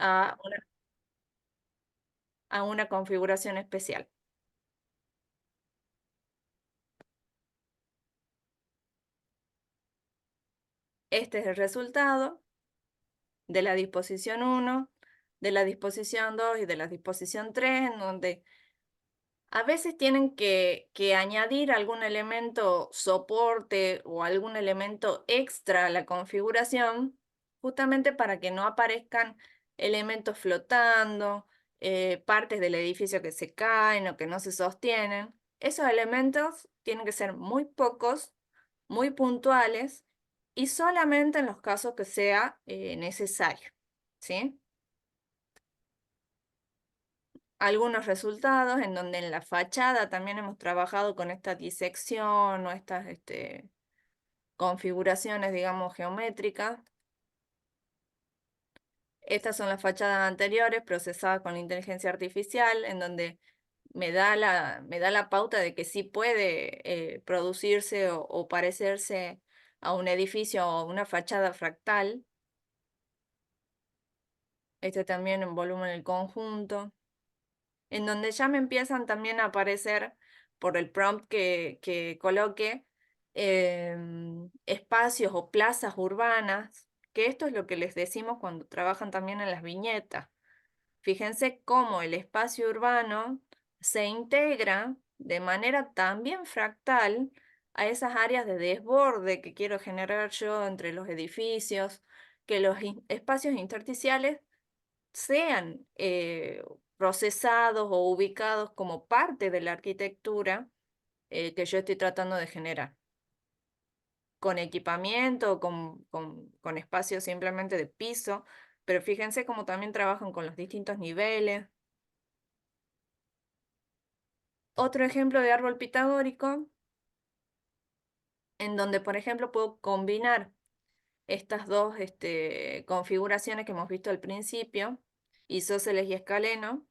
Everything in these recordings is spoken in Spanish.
a una configuración especial. Este es el resultado de la disposición 1, de la disposición 2 y de la disposición 3, en donde a veces tienen que añadir algún elemento soporte o algún elemento extra a la configuración, justamente para que no aparezcan elementos flotando, partes del edificio que se caen o que no se sostienen. Esos elementos tienen que ser muy pocos, muy puntuales y solamente en los casos que sea necesario, ¿sí? Algunos resultados en donde en la fachada también hemos trabajado con esta disección o estas configuraciones, digamos, geométricas. Estas son las fachadas anteriores procesadas con la inteligencia artificial, en donde me da la pauta de que sí puede producirse o parecerse a un edificio o una fachada fractal. Este también en volumen del conjunto, en donde ya me empiezan también a aparecer, por el prompt que coloque, espacios o plazas urbanas, que esto es lo que les decimos cuando trabajan también en las viñetas. Fíjense cómo el espacio urbano se integra de manera también fractal a esas áreas de desborde que quiero generar yo entre los edificios, que los espacios intersticiales sean procesados o ubicados como parte de la arquitectura que yo estoy tratando de generar, con equipamiento, con espacios simplemente de piso, pero fíjense cómo también trabajan con los distintos niveles. Otro ejemplo de árbol pitagórico, en donde, por ejemplo, puedo combinar estas dos configuraciones que hemos visto al principio, isósceles y escaleno,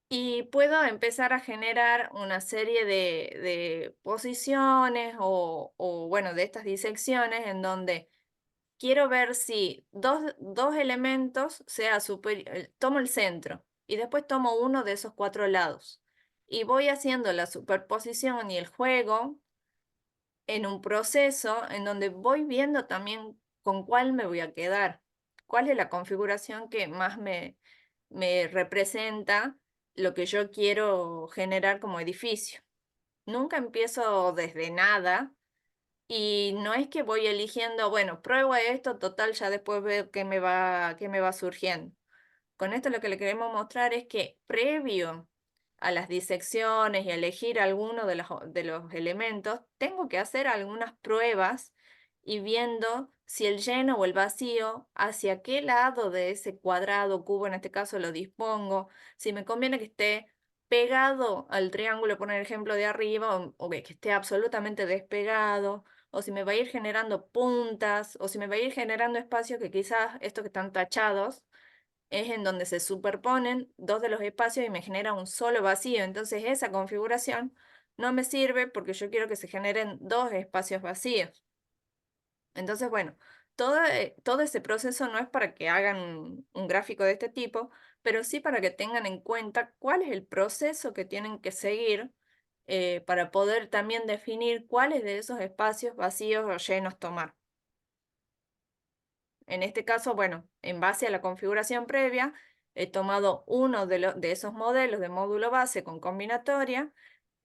y puedo empezar a generar una serie de posiciones bueno, de estas disecciones en donde quiero ver si dos elementos sea superior, tomo el centro y después tomo uno de esos cuatro lados y voy haciendo la superposición y el juego en un proceso en donde voy viendo también con cuál me voy a quedar, cuál es la configuración que más me representa lo que yo quiero generar como edificio. Nunca empiezo desde nada y no es que voy eligiendo, bueno, pruebo esto, total, ya después veo qué me va surgiendo. Con esto lo que le queremos mostrar es que previo a las disecciones y a elegir alguno de los elementos, tengo que hacer algunas pruebas y viendo si el lleno o el vacío, hacia qué lado de ese cuadrado, cubo en este caso, lo dispongo, si me conviene que esté pegado al triángulo, por ejemplo, de arriba, o que esté absolutamente despegado, o si me va a ir generando puntas, o si me va a ir generando espacios que quizás estos que están tachados, es en donde se superponen dos de los espacios y me genera un solo vacío. Entonces esa configuración no me sirve porque yo quiero que se generen dos espacios vacíos. Entonces, bueno, todo ese proceso no es para que hagan un gráfico de este tipo, pero sí para que tengan en cuenta cuál es el proceso que tienen que seguir para poder también definir cuáles de esos espacios vacíos o llenos tomar. En este caso, bueno, en base a la configuración previa, he tomado uno de esos modelos de módulo base con combinatoria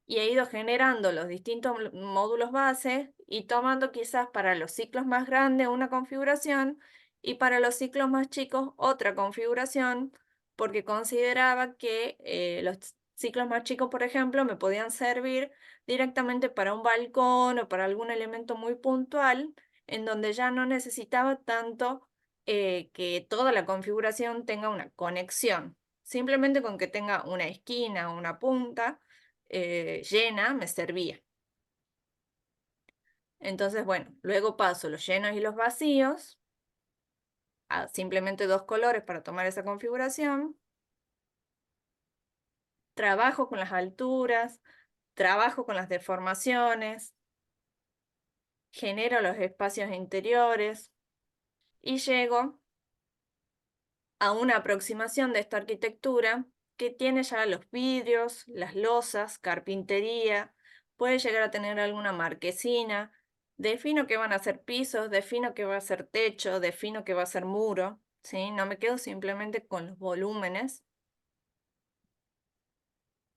y he ido generando los distintos módulos base y tomando quizás para los ciclos más grandes una configuración y para los ciclos más chicos otra configuración, porque consideraba que los ciclos más chicos, por ejemplo, me podían servir directamente para un balcón o para algún elemento muy puntual en donde ya no necesitaba tanto que toda la configuración tenga una conexión. Simplemente con que tenga una esquina o una punta llena me servía. Entonces, bueno, luego paso los llenos y los vacíos a simplemente dos colores para tomar esa configuración. Trabajo con las alturas, trabajo con las deformaciones, genero los espacios interiores, y llego a una aproximación de esta arquitectura que tiene ya los vidrios, las losas, carpintería, puede llegar a tener alguna marquesina, defino que van a ser pisos, defino que va a ser techo, defino que va a ser muro, ¿sí? No me quedo simplemente con los volúmenes.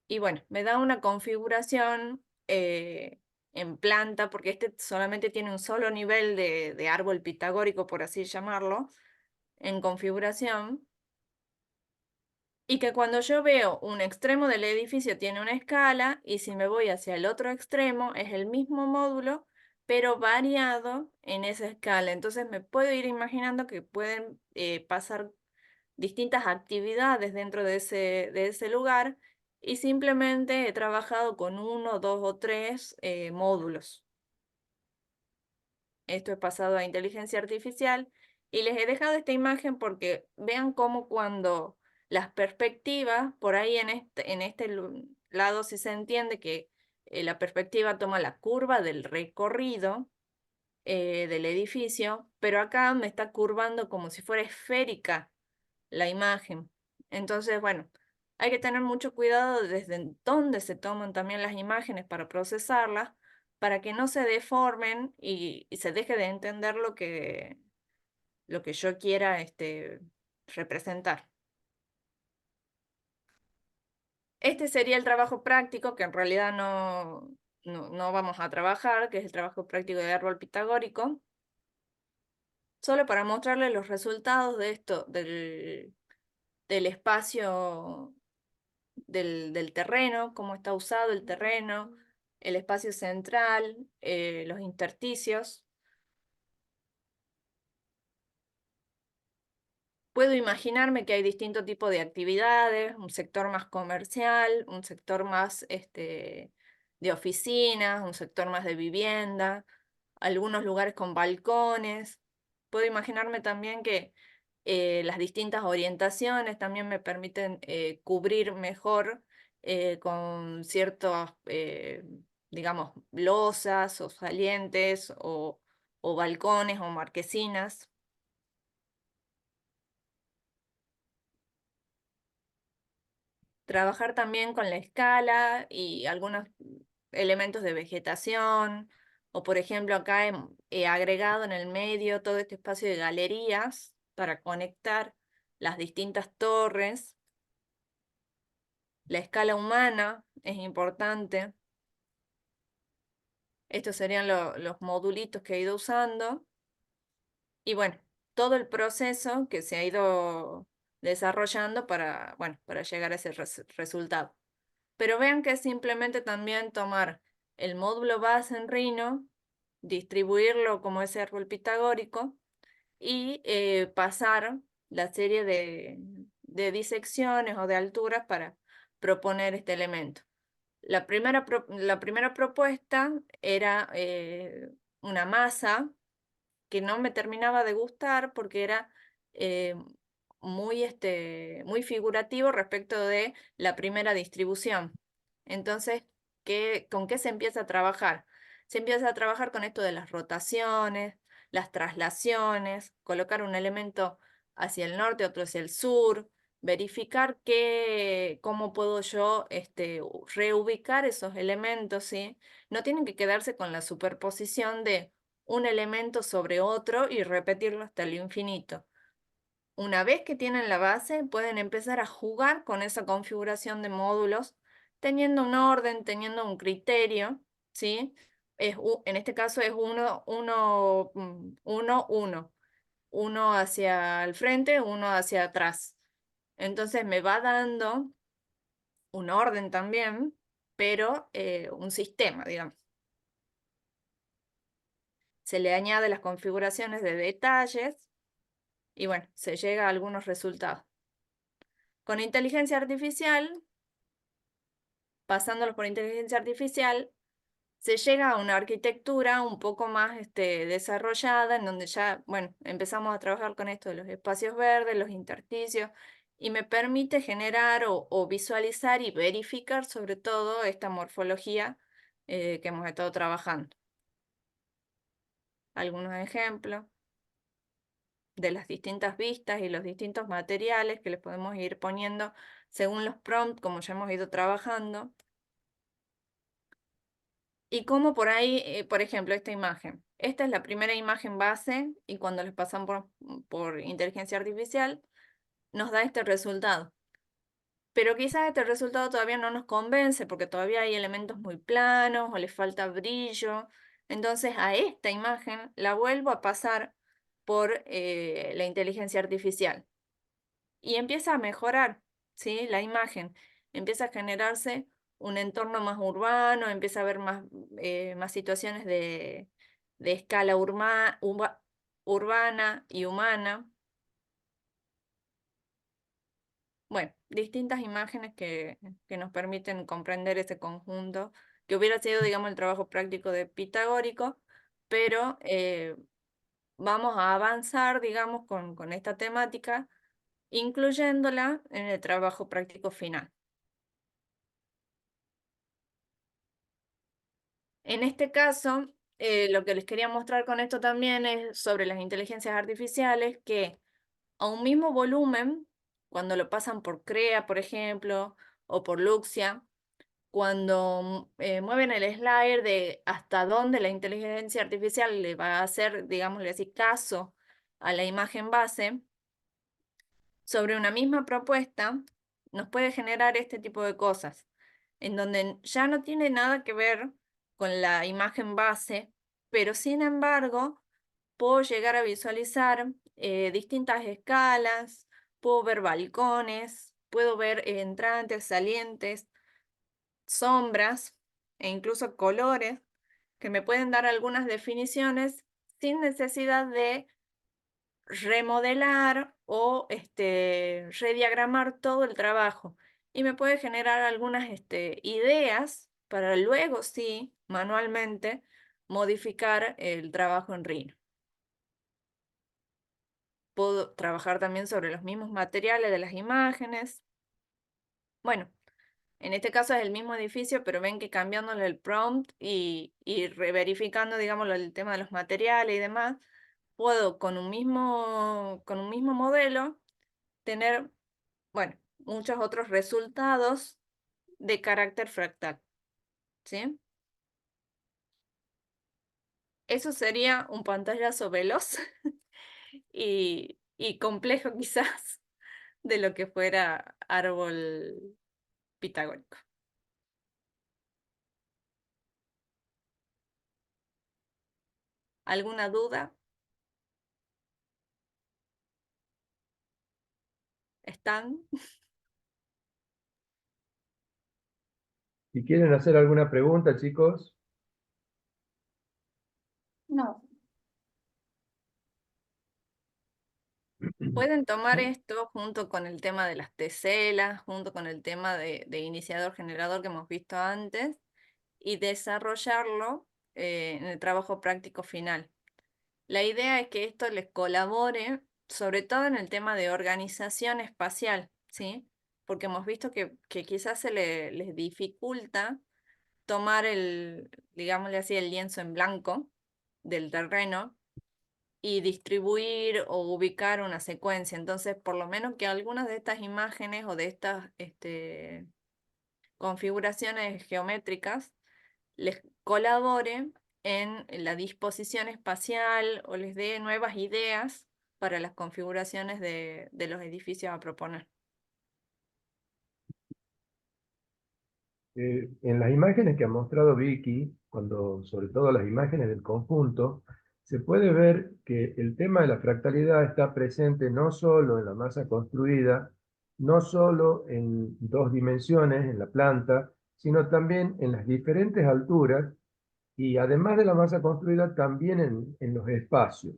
Y bueno, me da una configuración en planta, porque este solamente tiene un solo nivel de árbol pitagórico, por así llamarlo, en configuración. Y que cuando yo veo un extremo del edificio tiene una escala y si me voy hacia el otro extremo es el mismo módulo, pero variado en esa escala. Entonces me puedo ir imaginando que pueden pasar distintas actividades dentro de ese lugar y simplemente he trabajado con uno, dos o tres módulos. Esto es pasado a inteligencia artificial y les he dejado esta imagen porque vean cómo cuando las perspectivas, por ahí en este lado sí se entiende que la perspectiva toma la curva del recorrido del edificio, pero acá me está curvando como si fuera esférica la imagen. Entonces, bueno, hay que tener mucho cuidado desde dónde se toman también las imágenes para procesarlas, para que no se deformen y se deje de entender lo que yo quiera representar. Este sería el trabajo práctico, que en realidad no vamos a trabajar, que es el trabajo práctico de árbol pitagórico, solo para mostrarles los resultados de esto, del espacio del terreno, cómo está usado el terreno, el espacio central, los intersticios. Puedo imaginarme que hay distintos tipos de actividades, un sector más comercial, un sector más de oficinas, un sector más de vivienda, algunos lugares con balcones. Puedo imaginarme también que las distintas orientaciones también me permiten cubrir mejor con ciertos, digamos, losas o salientes o balcones o marquesinas. Trabajar también con la escala y algunos elementos de vegetación, o por ejemplo acá he agregado en el medio todo este espacio de galerías para conectar las distintas torres. La escala humana es importante. Estos serían los modulitos que he ido usando. Y bueno, todo el proceso que se ha ido desarrollando para, bueno, para llegar a ese resultado. Pero vean que es simplemente también tomar el módulo base en Rhino, distribuirlo como ese árbol pitagórico y pasar la serie de disecciones o de alturas para proponer este elemento. La primera propuesta era una masa que no me terminaba de gustar porque era eh, muy figurativo respecto de la primera distribución. Entonces, ¿con qué se empieza a trabajar? Se empieza a trabajar con esto de las rotaciones, las traslaciones, colocar un elemento hacia el norte, otro hacia el sur, verificar cómo puedo yo reubicar esos elementos, ¿sí? No tienen que quedarse con la superposición de un elemento sobre otro y repetirlo hasta el infinito. Una vez que tienen la base, pueden empezar a jugar con esa configuración de módulos, teniendo un orden, teniendo un criterio, ¿sí? En este caso es uno hacia el frente, uno hacia atrás. Entonces me va dando un orden también, pero un sistema, digamos. Se le añade las configuraciones de detalles y bueno, se llega a algunos resultados. Con inteligencia artificial, pasándolos por inteligencia artificial, se llega a una arquitectura un poco más desarrollada, en donde ya, bueno, empezamos a trabajar con esto de los espacios verdes, los intersticios, y me permite generar o visualizar y verificar sobre todo esta morfología que hemos estado trabajando. Algunos ejemplos de las distintas vistas y los distintos materiales que les podemos ir poniendo según los prompts, como ya hemos ido trabajando. Y cómo por ahí, por ejemplo, esta imagen. Esta es la primera imagen base y cuando les pasan por inteligencia artificial, nos da este resultado. Pero quizás este resultado todavía no nos convence porque todavía hay elementos muy planos o le falta brillo. Entonces a esta imagen la vuelvo a pasar por la inteligencia artificial y empieza a mejorar, ¿sí? La imagen. Empieza a generarse un entorno más urbano, empieza a haber más situaciones de escala urbana y humana. Bueno, distintas imágenes que nos permiten comprender ese conjunto, que hubiera sido, digamos, el trabajo práctico de Pitagórico, pero vamos a avanzar, digamos, con esta temática, incluyéndola en el trabajo práctico final. En este caso, lo que les quería mostrar con esto también es sobre las inteligencias artificiales, que a un mismo volumen, cuando lo pasan por CREA, por ejemplo, o por Luxia, cuando mueven el slider de hasta dónde la inteligencia artificial le va a hacer, digámosle así, caso a la imagen base, sobre una misma propuesta, nos puede generar este tipo de cosas, en donde ya no tiene nada que ver con la imagen base, pero sin embargo, puedo llegar a visualizar distintas escalas, puedo ver balcones, puedo ver entrantes, salientes, sombras e incluso colores que me pueden dar algunas definiciones sin necesidad de remodelar o rediagramar todo el trabajo. Y me puede generar algunas ideas para luego sí, manualmente, modificar el trabajo en Rhino. Puedo trabajar también sobre los mismos materiales de las imágenes. Bueno, en este caso es el mismo edificio, pero ven que cambiándole el prompt y reverificando, digamos, el tema de los materiales y demás, puedo con un mismo modelo tener, bueno, muchos otros resultados de carácter fractal, ¿sí? Eso sería un pantallazo veloz y complejo quizás de lo que fuera árbol pitagórico. ¿Alguna duda? ¿Están? Si quieren hacer alguna pregunta, chicos. No. Pueden tomar esto junto con el tema de las teselas, junto con el tema de iniciador-generador que hemos visto antes, y desarrollarlo en el trabajo práctico final. La idea es que esto les colabore, sobre todo en el tema de organización espacial, ¿sí? Porque hemos visto que quizás les dificulta tomar digámosle así, el lienzo en blanco del terreno y distribuir o ubicar una secuencia. Entonces, por lo menos que algunas de estas imágenes o de estas configuraciones geométricas les colabore en la disposición espacial o les dé nuevas ideas para las configuraciones de los edificios a proponer. En las imágenes que ha mostrado Vicky, sobre todo las imágenes del conjunto, se puede ver que el tema de la fractalidad está presente no solo en la masa construida, no solo en dos dimensiones, en la planta, sino también en las diferentes alturas y además de la masa construida, también en los espacios.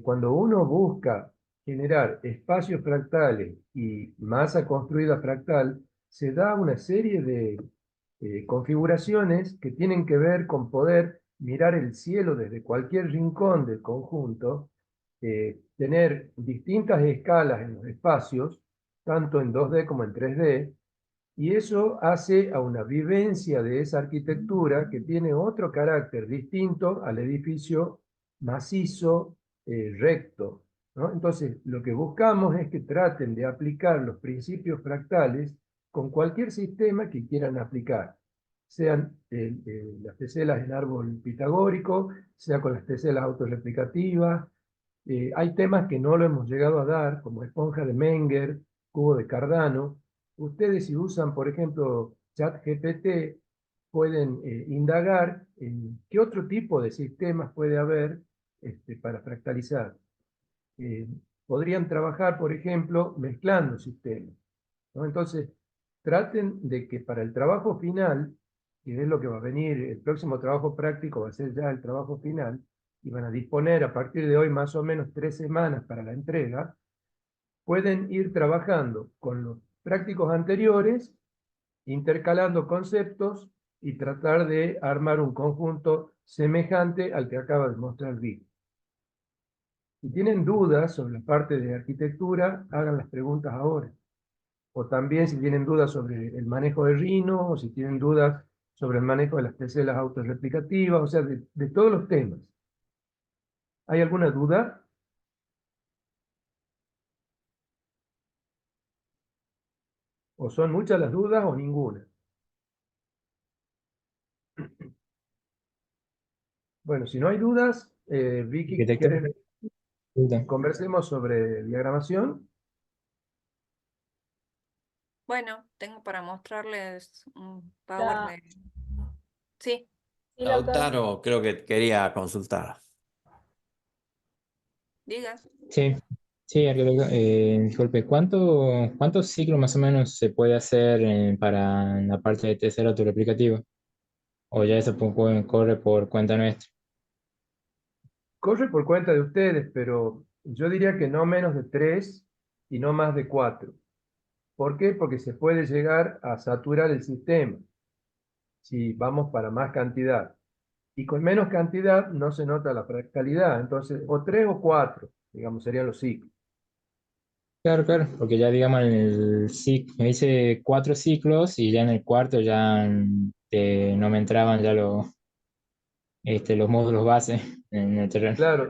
Cuando uno busca generar espacios fractales y masa construida fractal, se da una serie de configuraciones que tienen que ver con poder mirar el cielo desde cualquier rincón del conjunto, tener distintas escalas en los espacios, tanto en 2D como en 3D, y eso hace a una vivencia de esa arquitectura que tiene otro carácter distinto al edificio macizo, recto. Entonces, lo que buscamos es que traten de aplicar los principios fractales con cualquier sistema que quieran aplicar, sean las teselas en árbol pitagórico, sea con las teselas autorreplicativas. Hay temas que no lo hemos llegado a dar, como esponja de Menger, cubo de Cardano. Ustedes, si usan, por ejemplo, ChatGPT, pueden indagar en qué otro tipo de sistemas puede haber para fractalizar. eh, Podrían trabajar, por ejemplo, mezclando sistemas, ¿no? Entonces, traten de que para el trabajo final, que es lo que va a venir, el próximo trabajo práctico va a ser ya el trabajo final, y van a disponer a partir de hoy más o menos 3 semanas para la entrega, pueden ir trabajando con los prácticos anteriores, intercalando conceptos y tratar de armar un conjunto semejante al que acaba de mostrar Vic. Si tienen dudas sobre la parte de arquitectura, hagan las preguntas ahora. O también si tienen dudas sobre el manejo de Rhino, o si tienen dudas sobre el manejo de las teselas autorreplicativas, o sea, de todos los temas. ¿Hay alguna duda? ¿O son muchas las dudas o ninguna? Bueno, si no hay dudas, Vicky, Arquitecto. ¿quieres Pregunta. conversemos sobre diagramación? Bueno, tengo para mostrarles un power La, de... Sí, sí, Lautaro. Lautaro, creo que quería consultar. diga. Sí, sí, arquitecto. Disculpe, ¿cuántos ciclos más o menos se puede hacer para la parte de tercero autorreplicativo? ¿O ya eso corre por cuenta nuestra? Corre por cuenta de ustedes, pero yo diría que no menos de 3 y no más de 4. ¿Por qué? Porque se puede llegar a saturar el sistema si vamos para más cantidad. Y con menos cantidad no se nota la fractalidad. Entonces, o 3 o 4, digamos, serían los ciclos. Claro, claro, porque ya digamos en el ciclo, me hice 4 ciclos y ya en el cuarto ya no me entraban ya los módulos base en el terreno. Claro,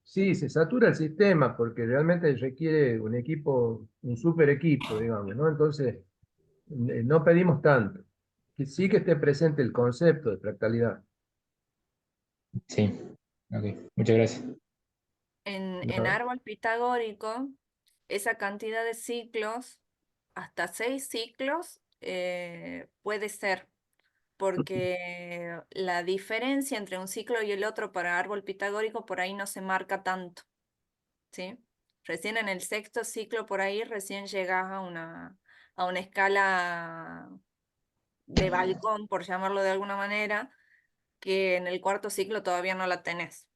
sí, se satura el sistema porque realmente requiere un equipo, un super equipo, digamos, ¿no? Entonces, no pedimos tanto. Que sí que esté presente el concepto de fractalidad. Sí, ok, muchas gracias. En ¿No? árbol pitagórico, esa cantidad de ciclos, hasta 6 ciclos, puede ser, porque la diferencia entre un ciclo y el otro para árbol pitagórico por ahí no se marca tanto, ¿sí? Recién en el sexto ciclo por ahí recién llegas a una escala de balcón, por llamarlo de alguna manera, que en el cuarto ciclo todavía no la tenés.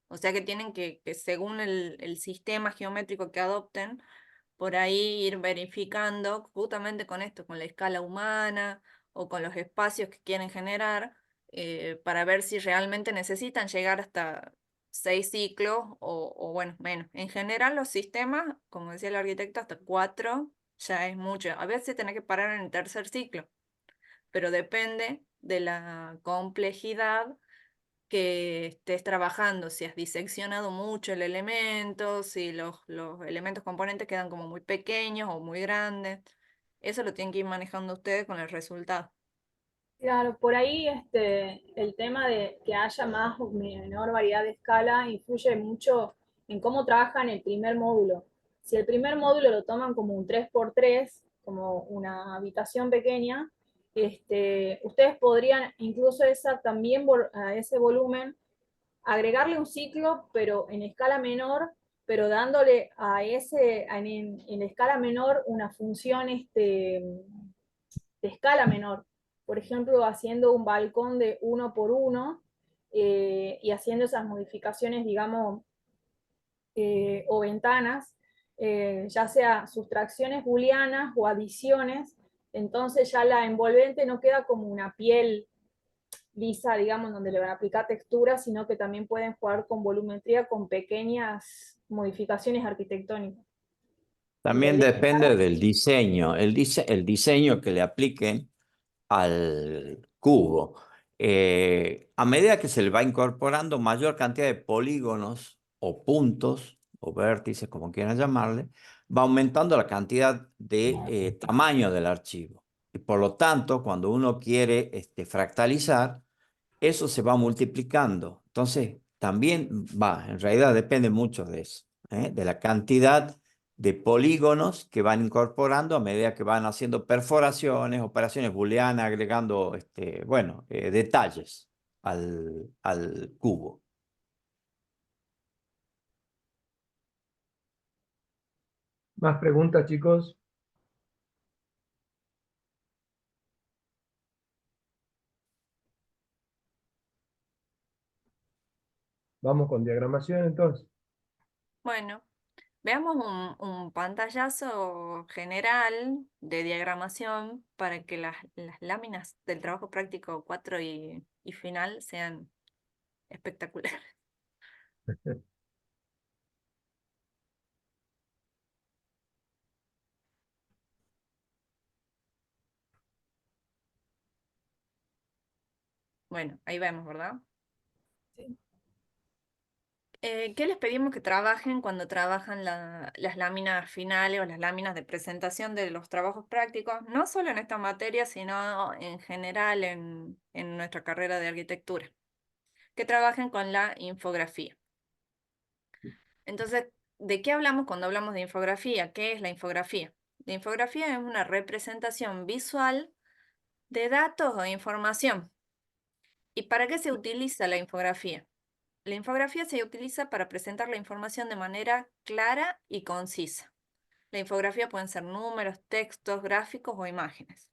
O sea que tienen que según el sistema geométrico que adopten, por ahí ir verificando justamente con esto, con la escala humana o con los espacios que quieren generar, para ver si realmente necesitan llegar hasta 6 ciclos o bueno, menos. En general los sistemas, como decía el arquitecto, hasta 4 ya es mucho. A veces tenés que parar en el tercer ciclo, pero depende de la complejidad que estés trabajando, si has diseccionado mucho el elemento, si los elementos componentes quedan como muy pequeños o muy grandes. Eso lo tienen que ir manejando ustedes con el resultado. Claro, por ahí el tema de que haya más o menor variedad de escala influye mucho en cómo trabajan el primer módulo. Si el primer módulo lo toman como un 3x3, como una habitación pequeña, ustedes podrían incluso también a ese volumen agregarle un ciclo, pero en escala menor, pero dándole en escala menor una función de escala menor. Por ejemplo, haciendo un balcón de 1x1 y haciendo esas modificaciones, digamos, o ventanas, ya sea sustracciones booleanas o adiciones, entonces ya la envolvente no queda como una piel lisa, digamos, donde le van a aplicar texturas, sino que también pueden jugar con volumetría con pequeñas modificaciones arquitectónicas. Y la También idea depende del diseño, el diseño que le apliquen al cubo. A medida que se le va incorporando mayor cantidad de polígonos o puntos, o vértices, como quieran llamarle, va aumentando la cantidad de tamaño del archivo. Y por lo tanto, cuando uno quiere fractalizar, eso se va multiplicando. Entonces, también en realidad depende mucho de eso, de la cantidad de polígonos que van incorporando a medida que van haciendo perforaciones, operaciones booleanas, agregando, bueno, detalles al cubo. ¿Más preguntas, chicos? Vamos con diagramación entonces. Bueno, veamos un pantallazo general de diagramación para que las láminas del trabajo práctico 4 y final sean espectaculares. Bueno, ahí vemos, ¿verdad? Sí. ¿Qué les pedimos que trabajen cuando trabajan las láminas finales o las láminas de presentación de los trabajos prácticos? No solo en esta materia, sino en general en nuestra carrera de arquitectura. Que trabajen con la infografía. Entonces, ¿de qué hablamos cuando hablamos de infografía? ¿Qué es la infografía? La infografía es una representación visual de datos o información. ¿Y para qué se utiliza la infografía? La infografía se utiliza para presentar la información de manera clara y concisa. La infografía pueden ser números, textos, gráficos o imágenes.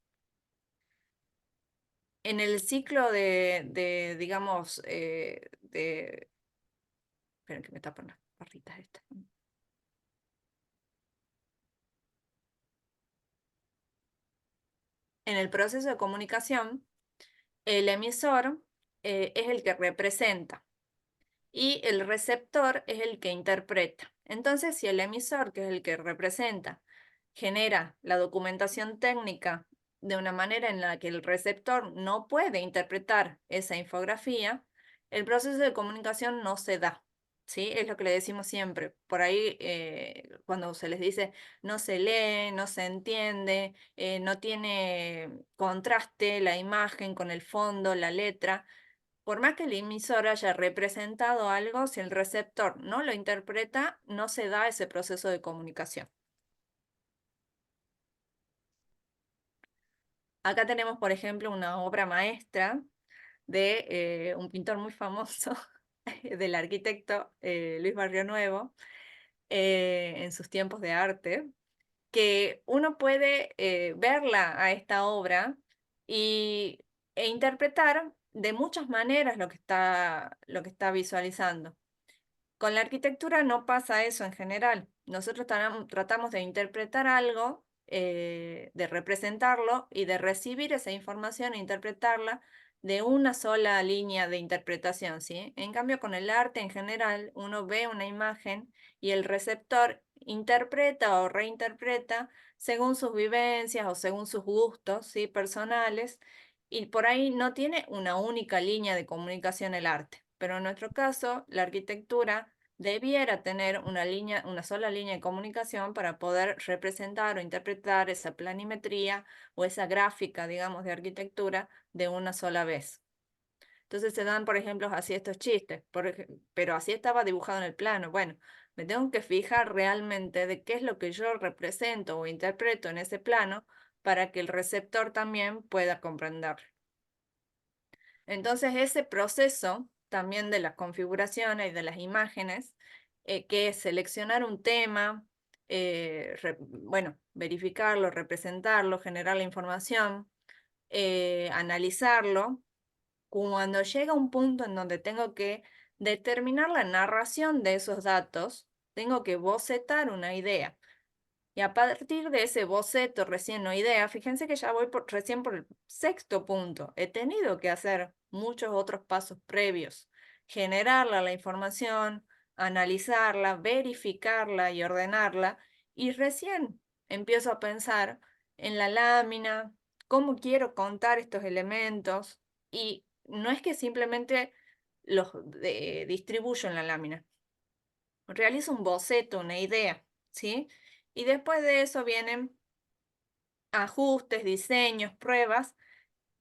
En el ciclo digamos, esperen que me tapan las barritas estas. En el proceso de comunicación, el emisor es el que representa y el receptor es el que interpreta. Entonces, si el emisor, que es el que representa, genera la documentación técnica de una manera en la que el receptor no puede interpretar esa infografía, el proceso de comunicación no se da. ¿Sí? Es lo que le decimos siempre. Por ahí, cuando se les dice no se lee, no se entiende, no tiene contraste la imagen con el fondo, la letra, por más que el emisor haya representado algo, si el receptor no lo interpreta, no se da ese proceso de comunicación. Acá tenemos, por ejemplo, una obra maestra de un pintor muy famoso, del arquitecto Luis Barrio Nuevo, en sus tiempos de arte, que uno puede verla a esta obra e interpretar de muchas maneras lo que está visualizando. Con la arquitectura no pasa eso en general. Nosotros tratamos de interpretar algo, de representarlo y de recibir esa información e interpretarla de una sola línea de interpretación, ¿sí? En cambio, con el arte en general, uno ve una imagen y el receptor interpreta o reinterpreta según sus vivencias o según sus gustos, ¿sí? Personales, y por ahí no tiene una única línea de comunicación el arte. Pero en nuestro caso, la arquitectura debiera tener una sola línea de comunicación para poder representar o interpretar esa planimetría o esa gráfica, digamos, de arquitectura de una sola vez. Entonces se dan, por ejemplo, así estos chistes, pero así estaba dibujado en el plano. Bueno, me tengo que fijar realmente de qué es lo que yo represento o interpreto en ese plano para que el receptor también pueda comprenderlo. Entonces, ese proceso también de las configuraciones y de las imágenes, que es seleccionar un tema, bueno, verificarlo, representarlo, generar la información, analizarlo, cuando llega un punto en donde tengo que determinar la narración de esos datos, tengo que bocetar una idea. Y a partir de ese boceto recién o idea, fíjense que ya voy recién por el sexto punto. He tenido que hacer muchos otros pasos previos. Generarla la información, analizarla, verificarla y ordenarla. Y recién empiezo a pensar en la lámina, cómo quiero contar estos elementos. Y no es que simplemente los distribuyo en la lámina. realizo un boceto, una idea, ¿sí? Y después de eso vienen ajustes, diseños, pruebas,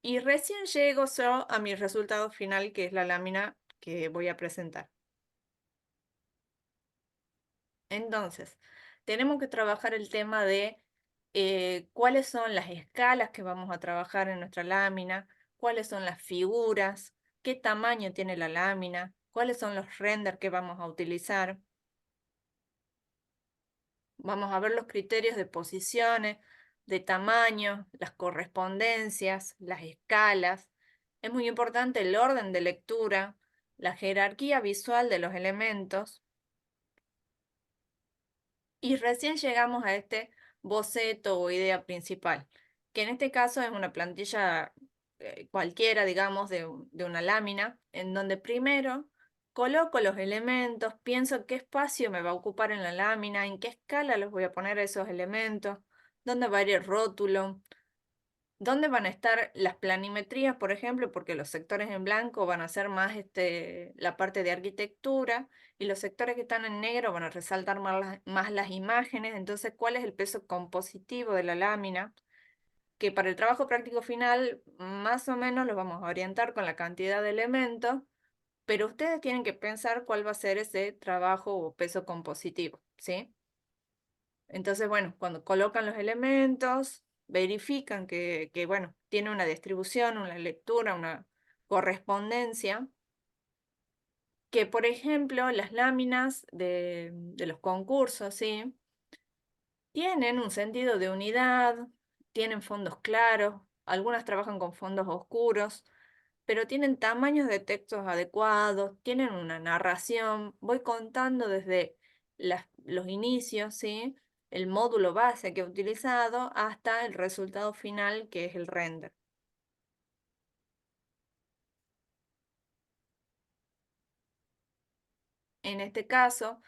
y recién llego yo a mi resultado final, que es la lámina que voy a presentar. Entonces, tenemos que trabajar el tema de cuáles son las escalas que vamos a trabajar en nuestra lámina, cuáles son las figuras, qué tamaño tiene la lámina, cuáles son los renders que vamos a utilizar. Vamos a ver los criterios de posiciones, de tamaño, las correspondencias, las escalas. Es muy importante el orden de lectura, la jerarquía visual de los elementos. Y recién llegamos a este boceto o idea principal, que en este caso es una plantilla cualquiera, digamos, de una lámina, en donde primero coloco los elementos, pienso qué espacio me va a ocupar en la lámina, en qué escala los voy a poner a esos elementos, dónde va a ir el rótulo, dónde van a estar las planimetrías, por ejemplo, porque los sectores en blanco van a ser más la parte de arquitectura y los sectores que están en negro van a resaltar más las imágenes. Entonces, ¿cuál es el peso compositivo de la lámina? Que para el trabajo práctico final, más o menos lo vamos a orientar con la cantidad de elementos, pero ustedes tienen que pensar cuál va a ser ese trabajo o peso compositivo, ¿sí? Entonces, bueno, cuando colocan los elementos, verifican que bueno, tiene una distribución, una lectura, una correspondencia, que por ejemplo las láminas de los concursos, ¿sí? Tienen un sentido de unidad, tienen fondos claros, algunas trabajan con fondos oscuros, pero tienen tamaños de textos adecuados, tienen una narración. Voy contando desde los inicios, ¿sí? El módulo base que he utilizado hasta el resultado final, que es el render. En este caso,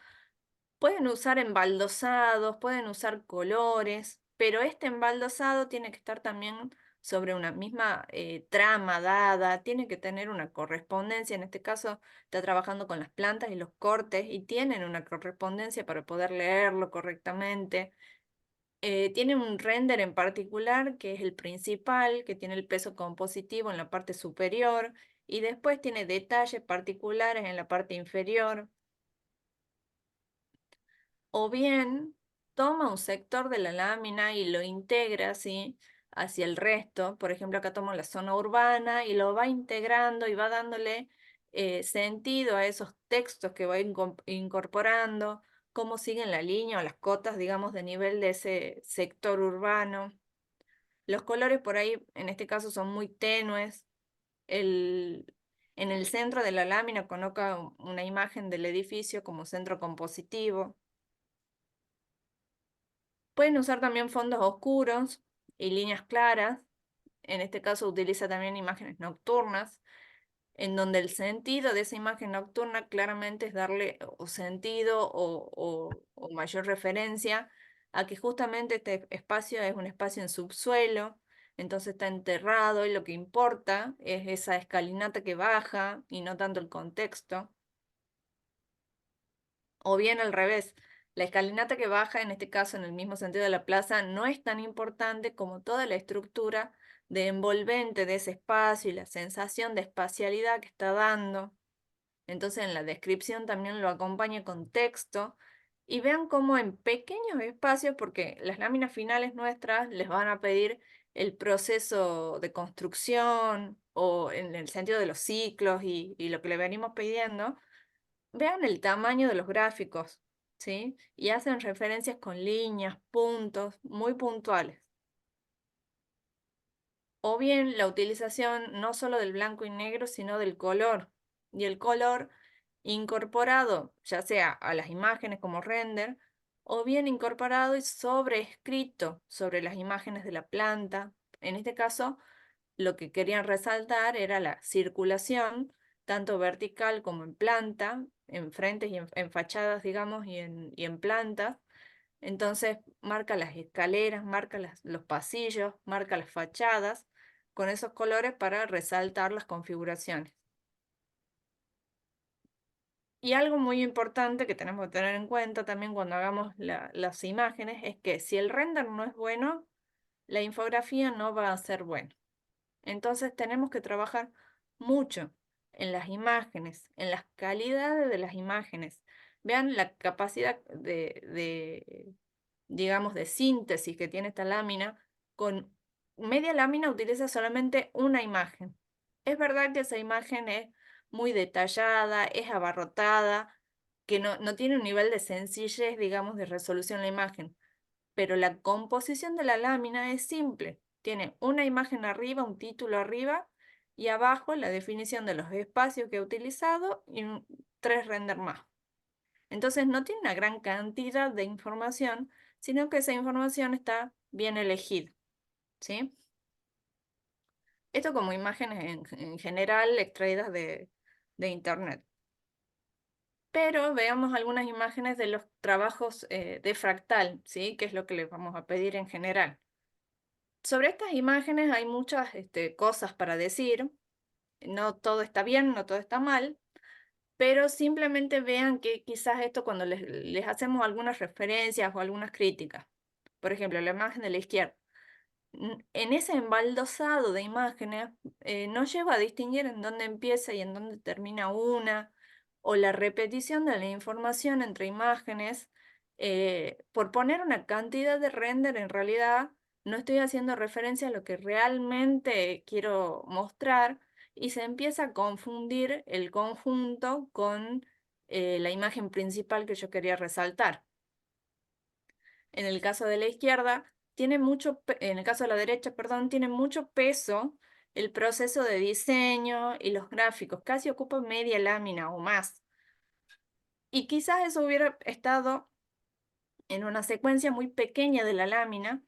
pueden usar embaldosados, pueden usar colores, pero este embaldosado tiene que estar también sobre una misma trama dada, tiene que tener una correspondencia. En este caso, está trabajando con las plantas y los cortes y tienen una correspondencia para poder leerlo correctamente. Tiene un render en particular que es el principal, que tiene el peso compositivo en la parte superior y después tiene detalles particulares en la parte inferior. O bien toma un sector de la lámina y lo integra ¿sí? hacia el resto. Por ejemplo, acá tomo la zona urbana y lo va integrando y va dándole sentido a esos textos que va incorporando, cómo siguen la línea o las cotas, digamos, de nivel de ese sector urbano. Los colores por ahí, en este caso, son muy tenues. En el centro de la lámina coloca una imagen del edificio como centro compositivo. Pueden usar también fondos oscuros y líneas claras. En este caso utiliza también imágenes nocturnas, en donde el sentido de esa imagen nocturna claramente es darle o sentido o mayor referencia a que justamente este espacio es un espacio en subsuelo, entonces está enterrado y lo que importa es esa escalinata que baja y no tanto el contexto. O bien al revés, la escalinata que baja, en este caso en el mismo sentido de la plaza, no es tan importante como toda la estructura de envolvente de ese espacio y la sensación de espacialidad que está dando. Entonces en la descripción también lo acompaña con texto y vean cómo en pequeños espacios, porque las láminas finales nuestras les van a pedir el proceso de construcción o en el sentido de los ciclos y lo que le venimos pidiendo. Vean el tamaño de los gráficos, ¿sí? Y hacen referencias con líneas, puntos, muy puntuales. O bien la utilización no solo del blanco y negro, sino del color. Y el color incorporado, ya sea a las imágenes como render, o bien incorporado y sobreescrito sobre las imágenes de la planta. En este caso, lo que querían resaltar era la circulación, tanto vertical como en planta, en frentes y en fachadas, digamos, y en plantas. Entonces marca las escaleras, marca los pasillos, marca las fachadas, con esos colores para resaltar las configuraciones. Y algo muy importante que tenemos que tener en cuenta también cuando hagamos las imágenes es que si el render no es bueno, la infografía no va a ser buena. Entonces tenemos que trabajar mucho en las imágenes, en las calidades de las imágenes. Vean la capacidad digamos, de síntesis que tiene esta lámina. Con media lámina utiliza solamente una imagen. Es verdad que esa imagen es muy detallada, es abarrotada, que no tiene un nivel de sencillez, digamos, de resolución la imagen, pero la composición de la lámina es simple. Tiene una imagen arriba, un título arriba, y abajo la definición de los espacios que he utilizado y 3 render más. Entonces no tiene una gran cantidad de información, sino que esa información está bien elegida, ¿sí? Esto como imágenes en general extraídas de internet. Pero veamos algunas imágenes de los trabajos de fractal, ¿sí? Que es lo que les vamos a pedir en general. Sobre estas imágenes hay muchas cosas para decir. No todo está bien, no todo está mal, pero simplemente vean que quizás esto cuando les hacemos algunas referencias o algunas críticas. Por ejemplo, la imagen de la izquierda. En ese embaldosado de imágenes no lleva a distinguir en dónde empieza y en dónde termina una, o la repetición de la información entre imágenes. Por poner una cantidad de render, en realidad no estoy haciendo referencia a lo que realmente quiero mostrar y se empieza a confundir el conjunto con la imagen principal que yo quería resaltar. En el caso de la izquierda, en el caso de la derecha, perdón, tiene mucho peso el proceso de diseño y los gráficos, casi ocupa media lámina o más. Y quizás eso hubiera estado en una secuencia muy pequeña de la lámina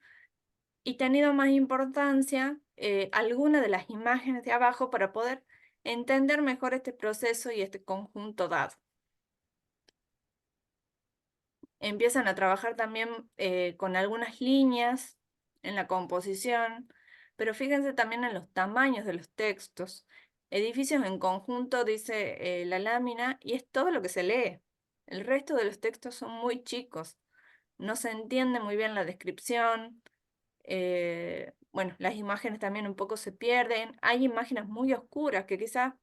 y tenido más importancia alguna de las imágenes de abajo para poder entender mejor este proceso y este conjunto dado. Empiezan a trabajar también con algunas líneas en la composición, pero fíjense también en los tamaños de los textos. Edificios en conjunto, dice la lámina, y es todo lo que se lee. El resto de los textos son muy chicos. No se entiende muy bien la descripción. Bueno, las imágenes también un poco se pierden. Hay imágenes muy oscuras que quizás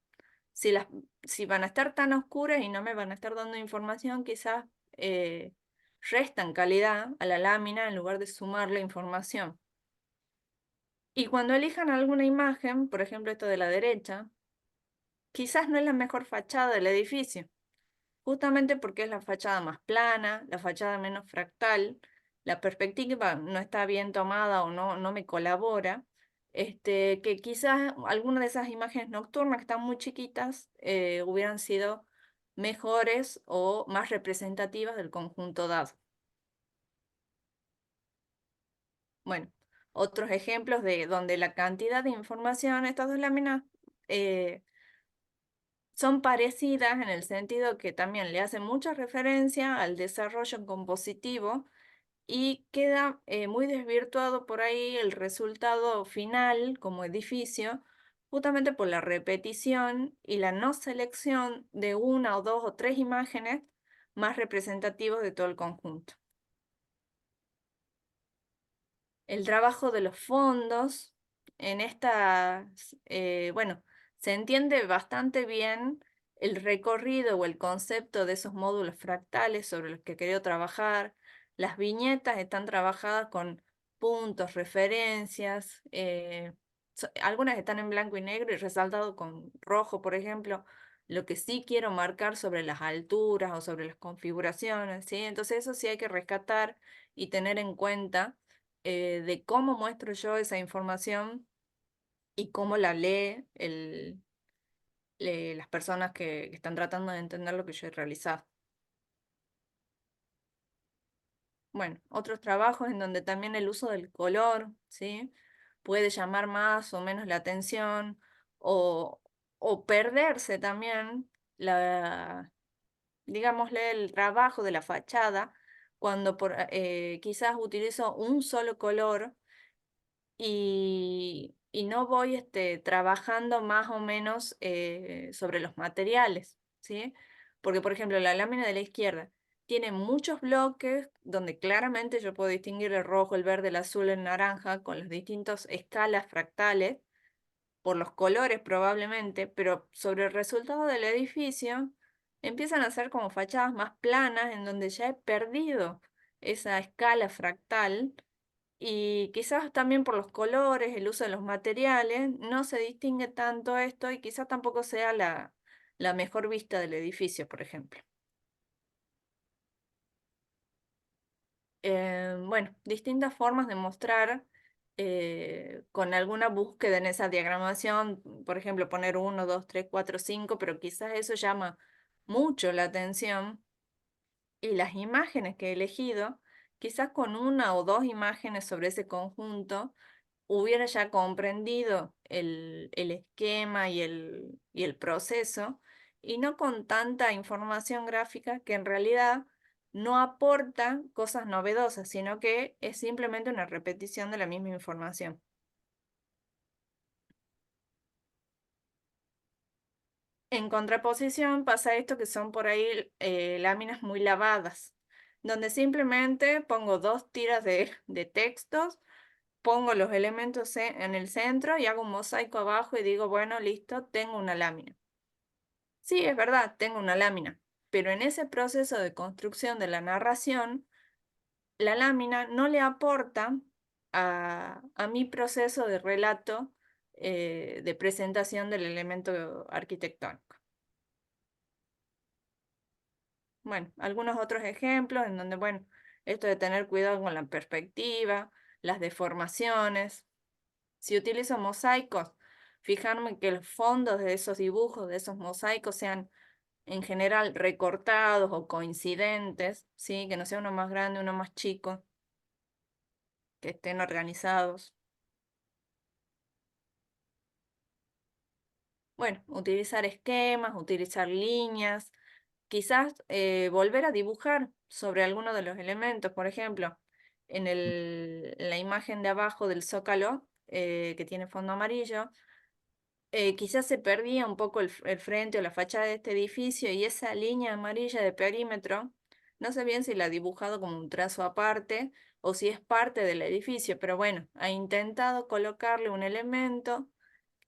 si van a estar tan oscuras y no me van a estar dando información, quizás restan calidad a la lámina en lugar de sumarle información. Y cuando elijan alguna imagen, por ejemplo esto de la derecha, quizás no es la mejor fachada del edificio, justamente porque es la fachada más plana, la fachada menos fractal, la perspectiva no está bien tomada o no me colabora, que quizás algunas de esas imágenes nocturnas que están muy chiquitas hubieran sido mejores o más representativas del conjunto dado. Bueno, otros ejemplos de donde la cantidad de información, estas dos láminas, son parecidas en el sentido que también le hacen mucha referencia al desarrollo compositivo y queda muy desvirtuado por ahí el resultado final como edificio, justamente por la repetición y la no selección de una o dos o tres imágenes más representativos de todo el conjunto. El trabajo de los fondos en estas, bueno, se entiende bastante bien el recorrido o el concepto de esos módulos fractales sobre los que quería trabajar. Las viñetas están trabajadas con puntos, referencias, algunas están en blanco y negro y resaltado con rojo, por ejemplo, lo que sí quiero marcar sobre las alturas o sobre las configuraciones, ¿sí? Entonces eso sí hay que rescatar y tener en cuenta de cómo muestro yo esa información y cómo la lee las personas que están tratando de entender lo que yo he realizado. Bueno, otros trabajos en donde también el uso del color, ¿sí? Puede llamar más o menos la atención o perderse también digámosle, el trabajo de la fachada cuando quizás utilizo un solo color y no voy trabajando más o menos sobre los materiales, ¿sí? Porque, por ejemplo, la lámina de la izquierda tiene muchos bloques donde claramente yo puedo distinguir el rojo, el verde, el azul, el naranja con las distintas escalas fractales, por los colores probablemente, pero sobre el resultado del edificio empiezan a ser como fachadas más planas en donde ya he perdido esa escala fractal y quizás también por los colores, el uso de los materiales, no se distingue tanto esto y quizás tampoco sea la mejor vista del edificio, por ejemplo. Bueno, distintas formas de mostrar con alguna búsqueda en esa diagramación, por ejemplo, poner 1, 2, 3, 4, 5, pero quizás eso llama mucho la atención y las imágenes que he elegido, quizás con una o dos imágenes sobre ese conjunto, hubiera ya comprendido el esquema y el proceso, y no con tanta información gráfica que en realidad no aporta cosas novedosas, sino que es simplemente una repetición de la misma información. En contraposición pasa esto que son por ahí láminas muy lavadas, donde simplemente pongo dos tiras de textos, pongo los elementos en el centro y hago un mosaico abajo y digo, bueno, listo, tengo una lámina. Sí, es verdad, tengo una lámina, pero en ese proceso de construcción de la narración, la lámina no le aporta a mi proceso de relato de presentación del elemento arquitectónico. Bueno, algunos otros ejemplos en donde, bueno, esto de tener cuidado con la perspectiva, las deformaciones. Si utilizo mosaicos, fijarme que los fondos de esos dibujos, de esos mosaicos, sean en general recortados o coincidentes, ¿sí? Que no sea uno más grande, uno más chico, que estén organizados. Bueno, utilizar esquemas, utilizar líneas, quizás volver a dibujar sobre alguno de los elementos, por ejemplo, en la imagen de abajo del zócalo, que tiene fondo amarillo, quizás se perdía un poco el frente o la fachada de este edificio y esa línea amarilla de perímetro, no sé bien si la ha dibujado como un trazo aparte o si es parte del edificio, pero bueno, ha intentado colocarle un elemento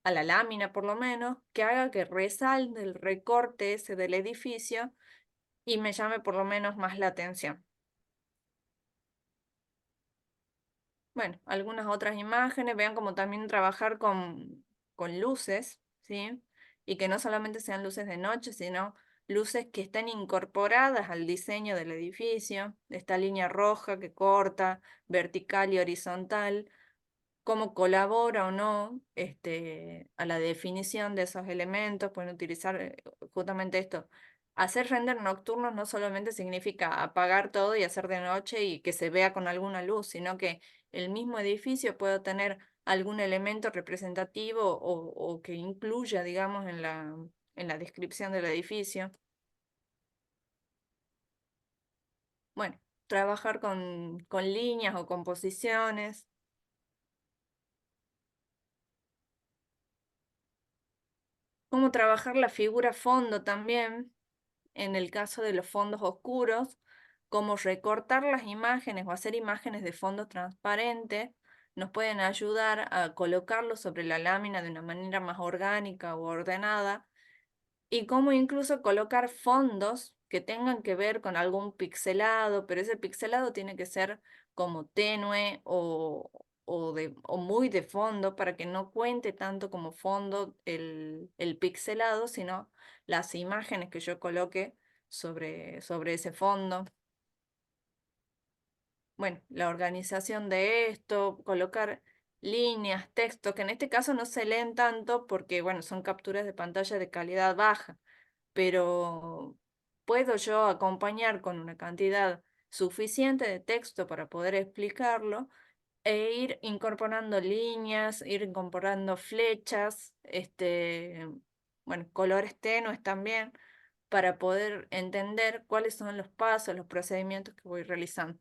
a la lámina por lo menos, que haga que resalte el recorte ese del edificio y me llame por lo menos más la atención. Bueno, algunas otras imágenes, vean como también trabajar con luces, ¿sí? Y que no solamente sean luces de noche, sino luces que estén incorporadas al diseño del edificio, esta línea roja que corta, vertical y horizontal, cómo colabora o no a la definición de esos elementos. Pueden utilizar justamente esto. Hacer render nocturnos no solamente significa apagar todo y hacer de noche y que se vea con alguna luz, sino que el mismo edificio puede tener algún elemento representativo o que incluya, digamos, en la descripción del edificio. Bueno, trabajar con líneas o composiciones. Cómo trabajar la figura fondo también, en el caso de los fondos oscuros, cómo recortar las imágenes o hacer imágenes de fondo transparente, nos pueden ayudar a colocarlo sobre la lámina de una manera más orgánica o ordenada, y cómo incluso colocar fondos que tengan que ver con algún pixelado, pero ese pixelado tiene que ser como tenue o muy de fondo para que no cuente tanto como fondo el pixelado, sino las imágenes que yo coloque sobre ese fondo. Bueno, la organización de esto, colocar líneas, texto, que en este caso no se leen tanto porque, bueno, son capturas de pantalla de calidad baja, pero puedo yo acompañar con una cantidad suficiente de texto para poder explicarlo e ir incorporando líneas, ir incorporando flechas, bueno, colores tenues también, para poder entender cuáles son los pasos, los procedimientos que voy realizando.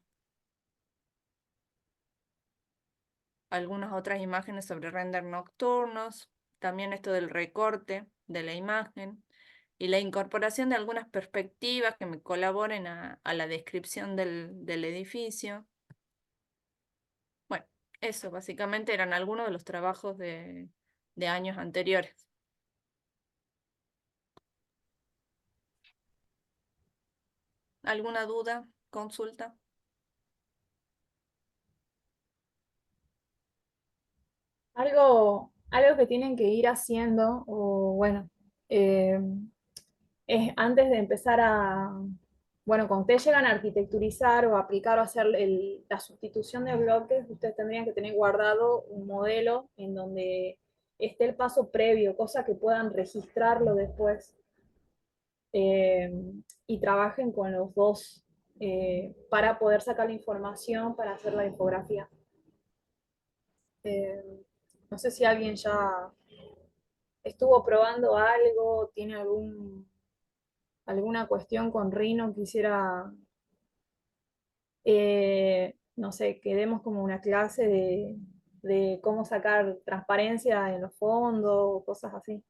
Algunas otras imágenes sobre render nocturnos, también esto del recorte de la imagen y la incorporación de algunas perspectivas que me colaboren a la descripción del edificio. Bueno, eso básicamente eran algunos de los trabajos de años anteriores. ¿Alguna duda? ¿Consulta? Algo que tienen que ir haciendo, o bueno, eh, es antes de empezar bueno, cuando ustedes llegan a arquitecturizar o aplicar o hacer la sustitución de bloques, ustedes tendrían que tener guardado un modelo en donde esté el paso previo, cosa que puedan registrarlo después, eh, y trabajen con los dos, para poder sacar la información para hacer la infografía. Eh, no sé si alguien ya estuvo probando algo, tiene alguna cuestión con Rhino, quisiera, no sé, que demos como una clase de cómo sacar transparencia en los fondos, cosas así.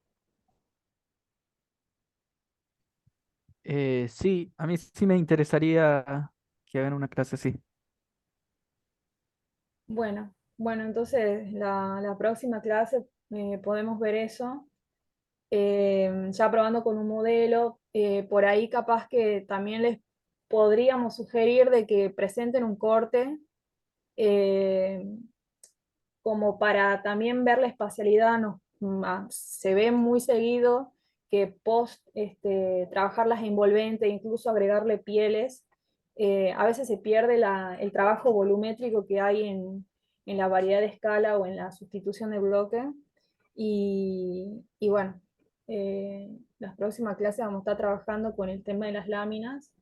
Sí, a mí sí me interesaría que hagan una clase así. Bueno, entonces la próxima clase, podemos ver eso. Ya probando con un modelo, por ahí capaz que también les podríamos sugerir de que presenten un corte, eh, como para también ver la espacialidad. Se ve muy seguido que post trabajar las envolventes, incluso agregarle pieles, a veces se pierde el trabajo volumétrico que hay en la variedad de escala o en la sustitución de bloque. Y bueno, las próximas clases vamos a estar trabajando con el tema de las láminas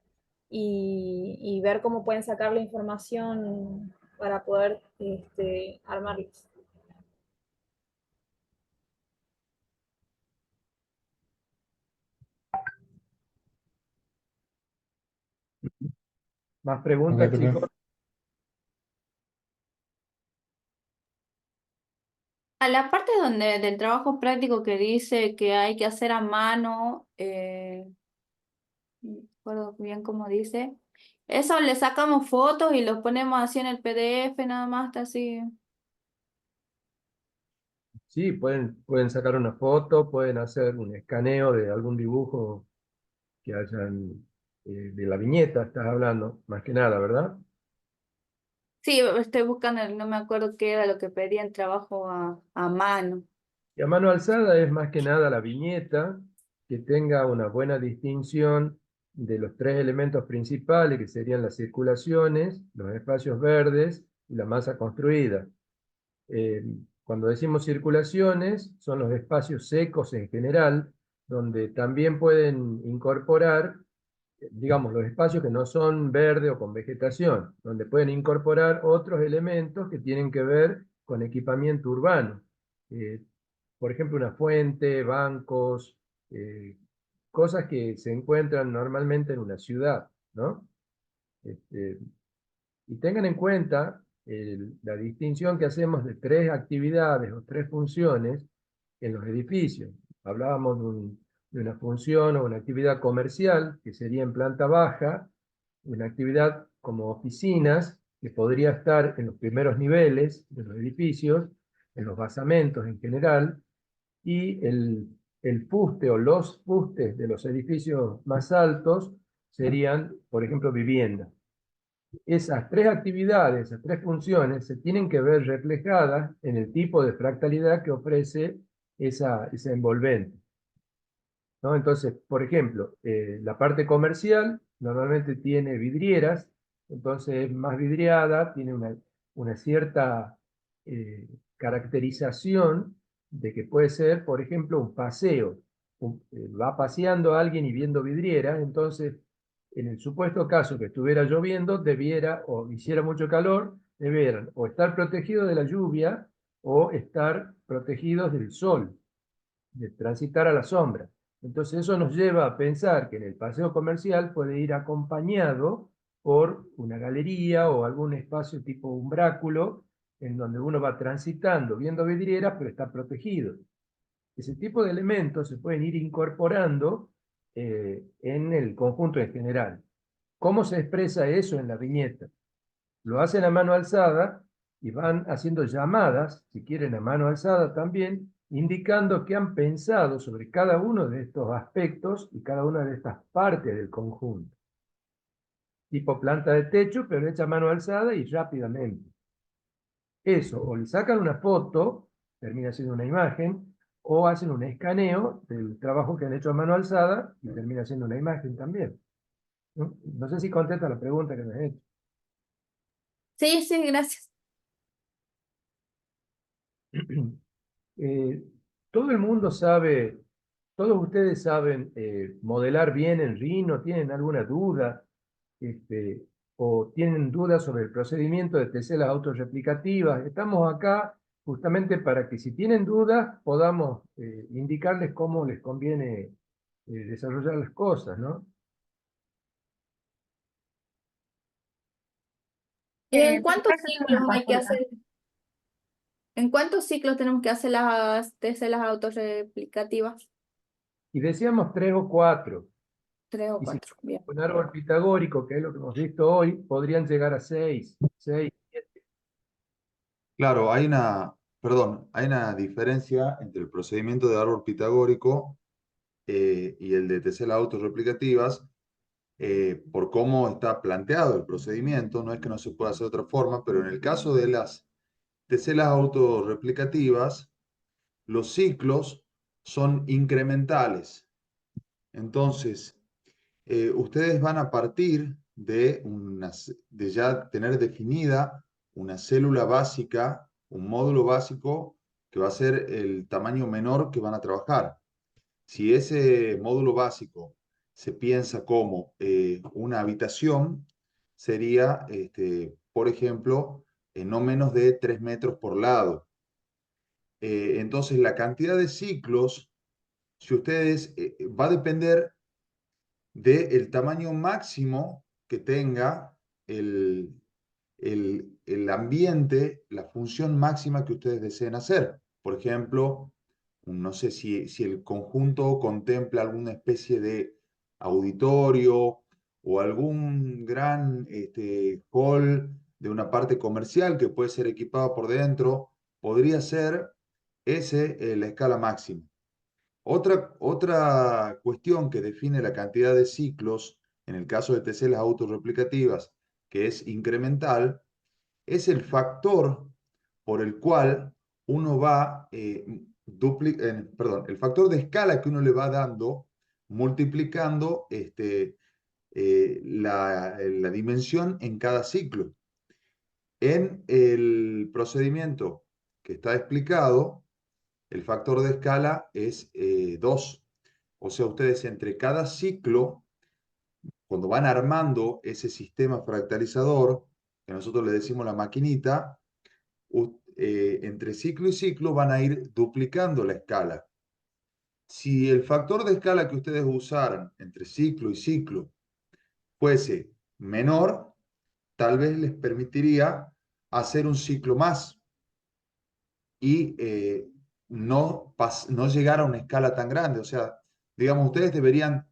y ver cómo pueden sacar la información para poder armarlas. ¿Más Ok, preguntas, chicos? profe. A la parte del trabajo práctico que dice que hay que hacer a mano, no recuerdo bien cómo dice, eso le sacamos fotos y los ponemos así en el PDF, nada más, está así. Sí, pueden sacar una foto, pueden hacer un escaneo de algún dibujo que hayan, de la viñeta, estás hablando, más que nada, ¿verdad? Sí, estoy buscando, no me acuerdo qué era lo que pedían trabajo a mano. Y a mano alzada es más que nada la viñeta, que tenga una buena distinción de los tres elementos principales, que serían las circulaciones, los espacios verdes y la masa construida. Eh, Cuando decimos circulaciones, son los espacios secos en general, donde también pueden incorporar, digamos, los espacios que no son verde o con vegetación, donde pueden incorporar otros elementos que tienen que ver con equipamiento urbano. Eh, por ejemplo, una fuente, bancos, eh, cosas que se encuentran normalmente en una ciudad, ¿no? Este, y tengan en cuenta la distinción que hacemos de tres actividades o tres funciones en los edificios. Hablábamos de una función o una actividad comercial, que sería en planta baja, una actividad como oficinas, que podría estar en los primeros niveles de los edificios, en los basamentos en general, y el fuste o los fustes de los edificios más altos serían, por ejemplo, viviendas. Esas tres actividades, esas tres funciones, se tienen que ver reflejadas en el tipo de fractalidad que ofrece esa envolvente, ¿no? Entonces, por ejemplo, la parte comercial normalmente tiene vidrieras, entonces es más vidriada, tiene una cierta caracterización de que puede ser, por ejemplo, un paseo. Va paseando a alguien y viendo vidrieras, entonces, en el supuesto caso que estuviera lloviendo, debiera, o hiciera mucho calor, debieran o estar protegidos de la lluvia o estar protegidos del sol, de transitar a la sombra. Entonces eso nos lleva a pensar que en el paseo comercial puede ir acompañado por una galería o algún espacio tipo umbráculo en donde uno va transitando, viendo vidrieras, pero está protegido. Ese tipo de elementos se pueden ir incorporando en el conjunto en general. ¿Cómo se expresa eso en la viñeta? Lo hacen a mano alzada y van haciendo llamadas, si quieren a mano alzada también, indicando que han pensado sobre cada uno de estos aspectos y cada una de estas partes del conjunto. Tipo planta de techo, pero hecha a mano alzada y rápidamente. Eso, o le sacan una foto, termina siendo una imagen, o hacen un escaneo del trabajo que han hecho a mano alzada y termina siendo una imagen también. ¿No? No sé si contesta la pregunta que me has hecho. Sí, sí, gracias. Eh, todo el mundo sabe, todos ustedes saben modelar bien en Rhino, ¿tienen alguna duda? Este, o tienen dudas sobre el procedimiento de teselas autorreplicativas. Estamos acá justamente para que si tienen dudas podamos indicarles cómo les conviene desarrollar las cosas, ¿no? ¿Y en Por cuántos acá yo tengo ciclos una hay que consulta. hacer? ¿En cuántos ciclos tenemos que hacer las teselas autorreplicativas? Y decíamos 3 o 4. 3 o Y si 4. Bien. un árbol pitagórico, que es lo que hemos visto hoy, podrían llegar a 6, 6. Claro, hay una diferencia entre el procedimiento de árbol pitagórico y el de teselas autorreplicativas por cómo está planteado el procedimiento. No es que no se pueda hacer de otra forma, pero en el caso de las teselas autorreplicativas, los ciclos son incrementales. Entonces, ustedes van a partir de ya tener definida una célula básica, un módulo básico que va a ser el tamaño menor que van a trabajar. Si ese módulo básico se piensa como una habitación, sería, por ejemplo, no menos de 3 metros por lado. Entonces, la cantidad de ciclos, si ustedes, va a depender del tamaño máximo que tenga el ambiente, la función máxima que ustedes deseen hacer. Por ejemplo, no sé si el conjunto contempla alguna especie de auditorio o algún gran hall de una parte comercial que puede ser equipado por dentro, podría ser la escala máxima. Otra cuestión que define la cantidad de ciclos, en el caso de teselas autorreplicativas, que es incremental, es el factor por el cual uno va, el factor de escala que uno le va dando, multiplicando la dimensión en cada ciclo. En el procedimiento que está explicado, el factor de escala es 2. O sea, ustedes entre cada ciclo, cuando van armando ese sistema fractalizador, que nosotros le decimos la maquinita, entre ciclo y ciclo van a ir duplicando la escala. Si el factor de escala que ustedes usaran entre ciclo y ciclo fuese menor, tal vez les permitiría hacer un ciclo más y no llegar a una escala tan grande. O sea, digamos, ustedes deberían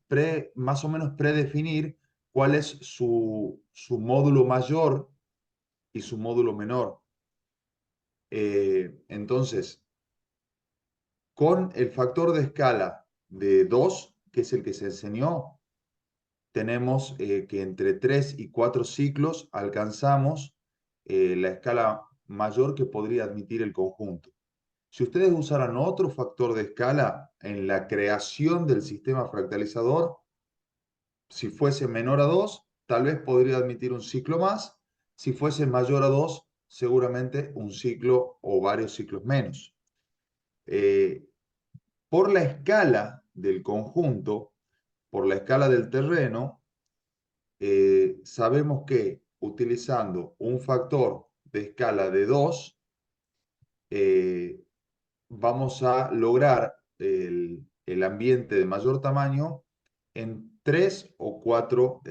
más o menos predefinir cuál es su módulo mayor y su módulo menor. Entonces, con el factor de escala de 2, que es el que se enseñó, tenemos que entre 3 y 4 ciclos alcanzamos la escala mayor que podría admitir el conjunto. Si ustedes usaran otro factor de escala en la creación del sistema fractalizador, si fuese menor a 2, tal vez podría admitir un ciclo más. Si fuese mayor a 2, seguramente un ciclo o varios ciclos menos. Por la escala del conjunto, por la escala del terreno, sabemos que utilizando un factor de escala de 2, vamos a lograr el ambiente de mayor tamaño en 3 o 4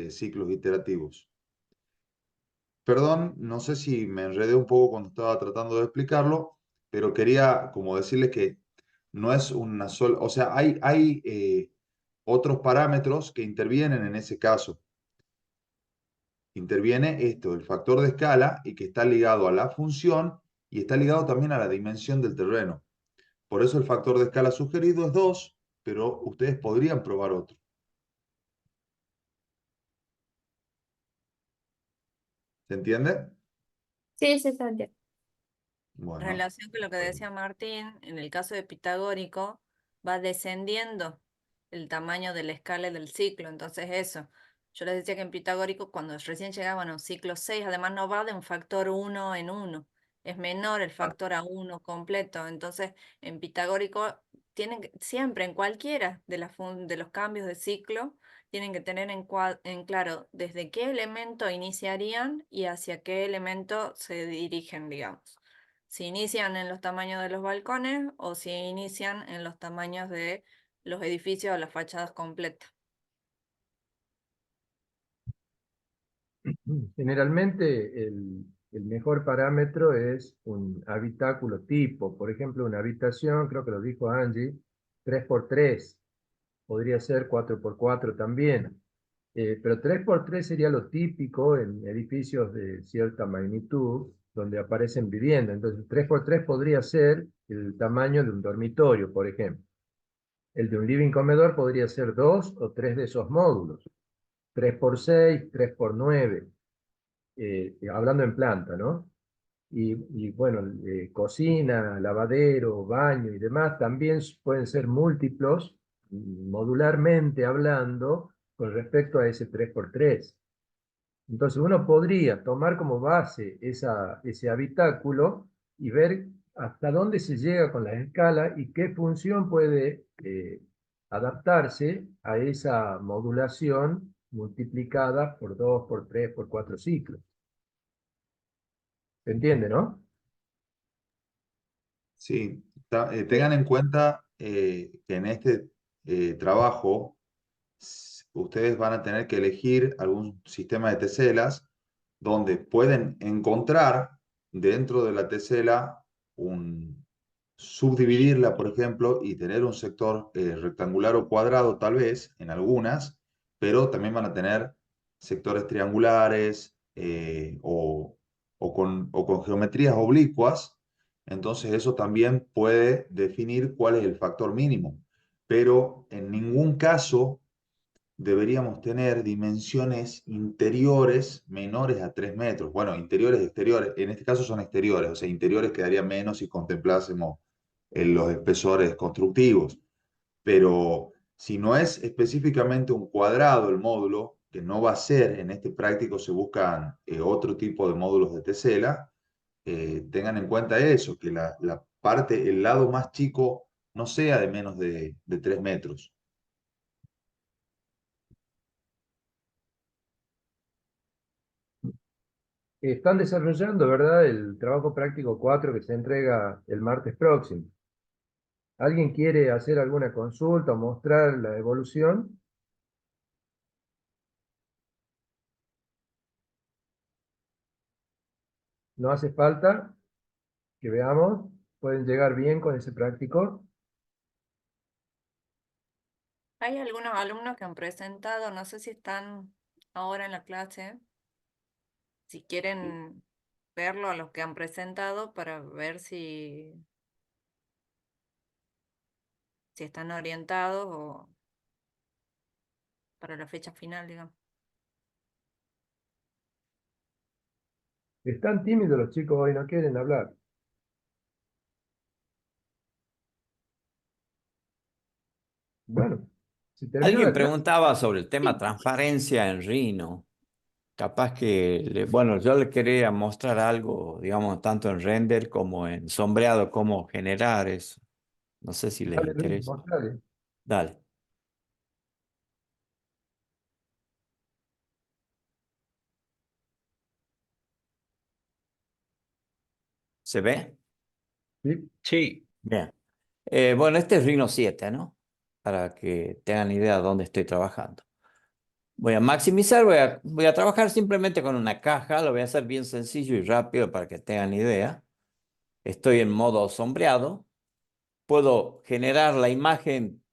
ciclos iterativos. Perdón, no sé si me enredé un poco cuando estaba tratando de explicarlo, pero quería como decirles que no es una sola, o sea, hay otros parámetros que intervienen en ese caso. Interviene esto, el factor de escala, y que está ligado a la función y está ligado también a la dimensión del terreno. Por eso el factor de escala sugerido es 2, pero ustedes podrían probar otro. ¿Se entiende? Sí, sí, está bien. En Bueno, relación con lo que decía Martín, en el caso de pitagórico, va descendiendo el tamaño de la escala del ciclo. Entonces eso, yo les decía que en pitagórico, cuando recién llegaban a un ciclo 6, además no va de un factor 1 en 1, es menor el factor a 1 completo. Entonces, en pitagórico, siempre, en cualquiera de, de los cambios de ciclo, tienen que tener en claro desde qué elemento iniciarían y hacia qué elemento se dirigen, digamos. Si inician en los tamaños de los balcones o si inician en los tamaños de los edificios o las fachadas completas. Generalmente el mejor parámetro es un habitáculo tipo. Por ejemplo, una habitación, creo que lo dijo Angie, 3x3. Podría ser 4x4 también. Pero 3x3 sería lo típico en edificios de cierta magnitud donde aparecen viviendas. Entonces, 3x3 podría ser el tamaño de un dormitorio, por ejemplo. El de un living comedor podría ser 2 o 3 de esos módulos. 3x6, 3x9, hablando en planta, ¿no? Y bueno, cocina, lavadero, baño y demás también pueden ser múltiplos, modularmente hablando, con respecto a ese 3x3. Entonces uno podría tomar como base ese habitáculo y ver hasta dónde se llega con la escala y qué función puede adaptarse a esa modulación multiplicada por 2, por 3, por 4 ciclos. ¿Se entiende, no? sí, tengan en cuenta que en este trabajo ustedes van a tener que elegir algún sistema de teselas donde pueden encontrar dentro de la tesela subdividirla, por ejemplo, y tener un sector rectangular o cuadrado tal vez en algunas, pero también van a tener sectores triangulares o con geometrías oblicuas. Entonces eso también puede definir cuál es el factor mínimo, pero en ningún caso deberíamos tener dimensiones interiores menores a 3 metros. Bueno, interiores, exteriores, en este caso son exteriores, o sea, interiores quedaría menos si contemplásemos los espesores constructivos. Pero si no es específicamente un cuadrado el módulo, que no va a ser, en este práctico se buscan otro tipo de módulos de tesela, tengan en cuenta eso, que la parte, el lado más chico no sea de menos de 3 metros. Están desarrollando, ¿verdad?, el trabajo práctico 4 que se entrega el martes próximo. ¿Alguien quiere hacer alguna consulta o mostrar la evolución? No hace falta que veamos. Pueden llegar bien con ese práctico. Hay algunos alumnos que han presentado, no sé si están ahora en la clase, si quieren verlo a los que han presentado para ver si están orientados o para la fecha final, digamos. Están tímidos los chicos hoy, no quieren hablar. Bueno, si termina Alguien la clase, preguntaba sobre el tema transparencia en Rhino. Capaz que, bueno, yo le quería mostrar algo, digamos, tanto en render como en sombreado, cómo generar eso. No sé si les dale, Luis, interesa. mostrale. Dale. ¿Se ve? ¿Sí? Sí, Bien. Bueno, este es Rhino 7, ¿no? Para que tengan idea de dónde estoy trabajando. Voy a maximizar, voy a trabajar simplemente con una caja, lo voy a hacer bien sencillo y rápido para que tengan idea. Estoy en modo sombreado. Puedo generar la imagen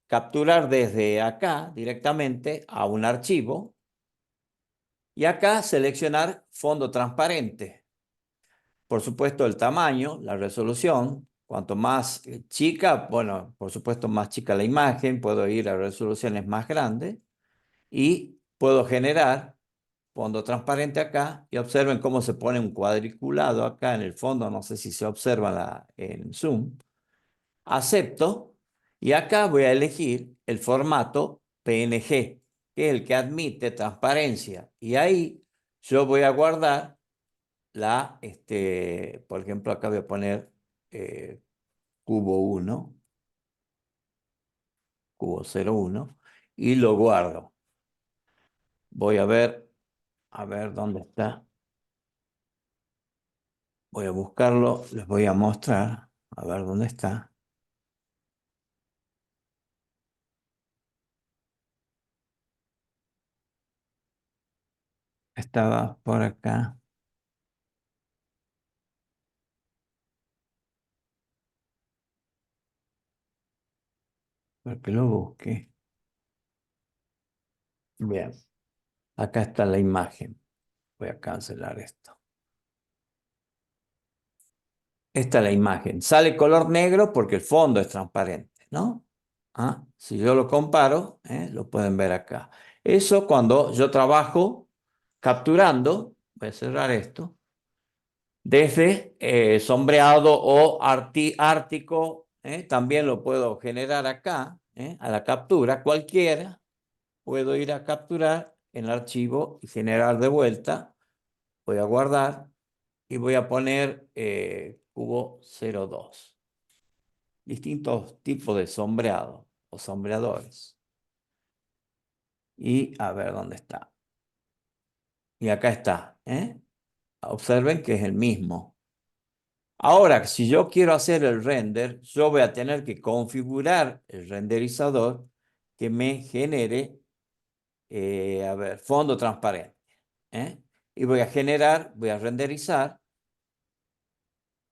capturar desde acá directamente a un archivo. Y acá seleccionar fondo transparente. Por supuesto, el tamaño, la resolución. Cuanto más chica, bueno, por supuesto, más chica la imagen. Puedo ir a resoluciones más grandes. Y puedo generar fondo transparente acá. Y observen cómo se pone un cuadriculado acá en el fondo. No sé si se observa en Zoom. Acepto. Y acá voy a elegir el formato PNG, que es el que admite transparencia. Y ahí yo voy a guardar por ejemplo, acá voy a poner cubo 1, cubo 01, y lo guardo. Voy a ver dónde está. Voy a buscarlo, les voy a mostrar, a ver dónde está. Estaba por acá. Porque lo busqué. Bien, acá está la imagen. Voy a cancelar esto. Esta es la imagen. Sale color negro porque el fondo es transparente, ¿no? Si yo lo comparo, lo pueden ver acá. Eso cuando yo trabajo capturando, voy a cerrar esto, desde sombreado o ártico, también lo puedo generar acá, a la captura, cualquiera. Puedo ir a capturar en el archivo y generar de vuelta. Voy a guardar y voy a poner cubo 02. Distintos tipos de sombreado o sombreadores. Y a ver dónde está. Y acá está. Observen que es el mismo. Ahora, si yo quiero hacer el render, yo voy a tener que configurar el renderizador que me genere, fondo transparente. Y voy a renderizar.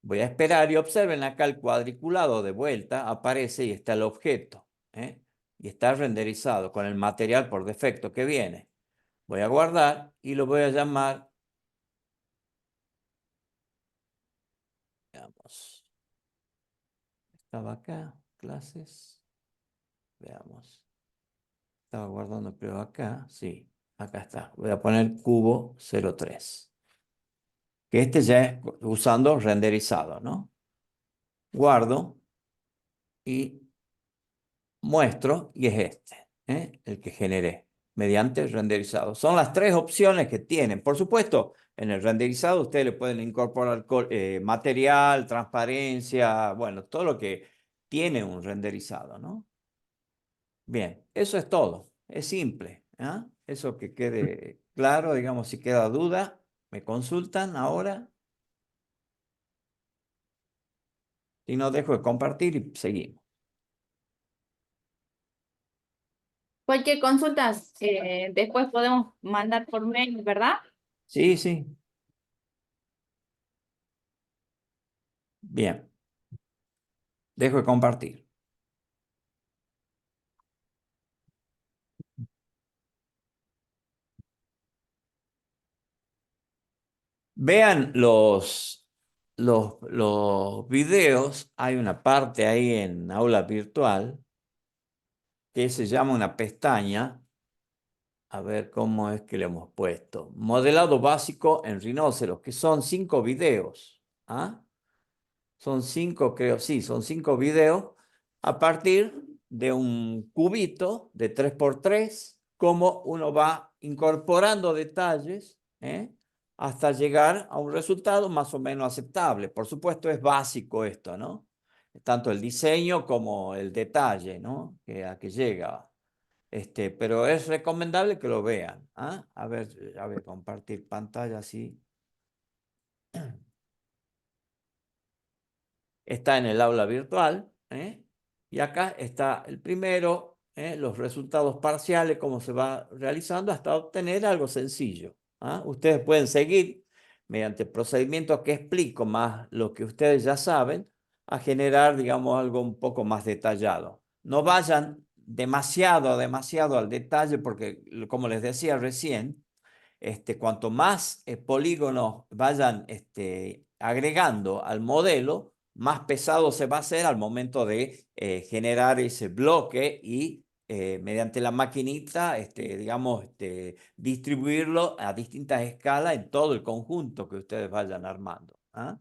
Voy a esperar y observen acá el cuadriculado de vuelta, aparece y está el objeto. Y está renderizado con el material por defecto que viene. Voy a guardar y lo voy a llamar, veamos, estaba acá, clases, veamos, estaba guardando creo acá, sí, acá está. Voy a poner cubo 03. Que este ya es usando renderizado, ¿no? Guardo y muestro y es este, el que generé mediante renderizado. Son las tres opciones que tienen. Por supuesto, en el renderizado ustedes le pueden incorporar material, transparencia, bueno, todo lo que tiene un renderizado, ¿no? Bien, eso es todo. Es simple. Eso que quede claro, digamos, si queda duda, me consultan ahora. Si no, dejo de compartir y seguimos. Cualquier consulta, después podemos mandar por mail, ¿verdad? Sí, sí. Bien. Dejo de compartir. Vean los videos. Hay una parte ahí en aula virtual que se llama una pestaña. A ver cómo es que le hemos puesto. Modelado básico en rinoceros, que son 5 videos. Son 5, creo, sí, son 5 videos a partir de un cubito de 3×3, cómo uno va incorporando detalles, hasta llegar a un resultado más o menos aceptable. Por supuesto, es básico esto, ¿no? Tanto el diseño como el detalle, ¿no? A que llega. Pero es recomendable que lo vean. A ver, compartir pantalla así. Está en el aula virtual, y acá está el primero, los resultados parciales, cómo se va realizando hasta obtener algo sencillo. Ustedes pueden seguir mediante procedimientos que explico más lo que ustedes ya saben, a generar, digamos, algo un poco más detallado. No vayan demasiado al detalle porque, como les decía recién, cuanto más polígonos vayan agregando al modelo, más pesado se va a hacer al momento de generar ese bloque y mediante la maquinita, digamos, distribuirlo a distintas escalas en todo el conjunto que ustedes vayan armando. ¿Ah?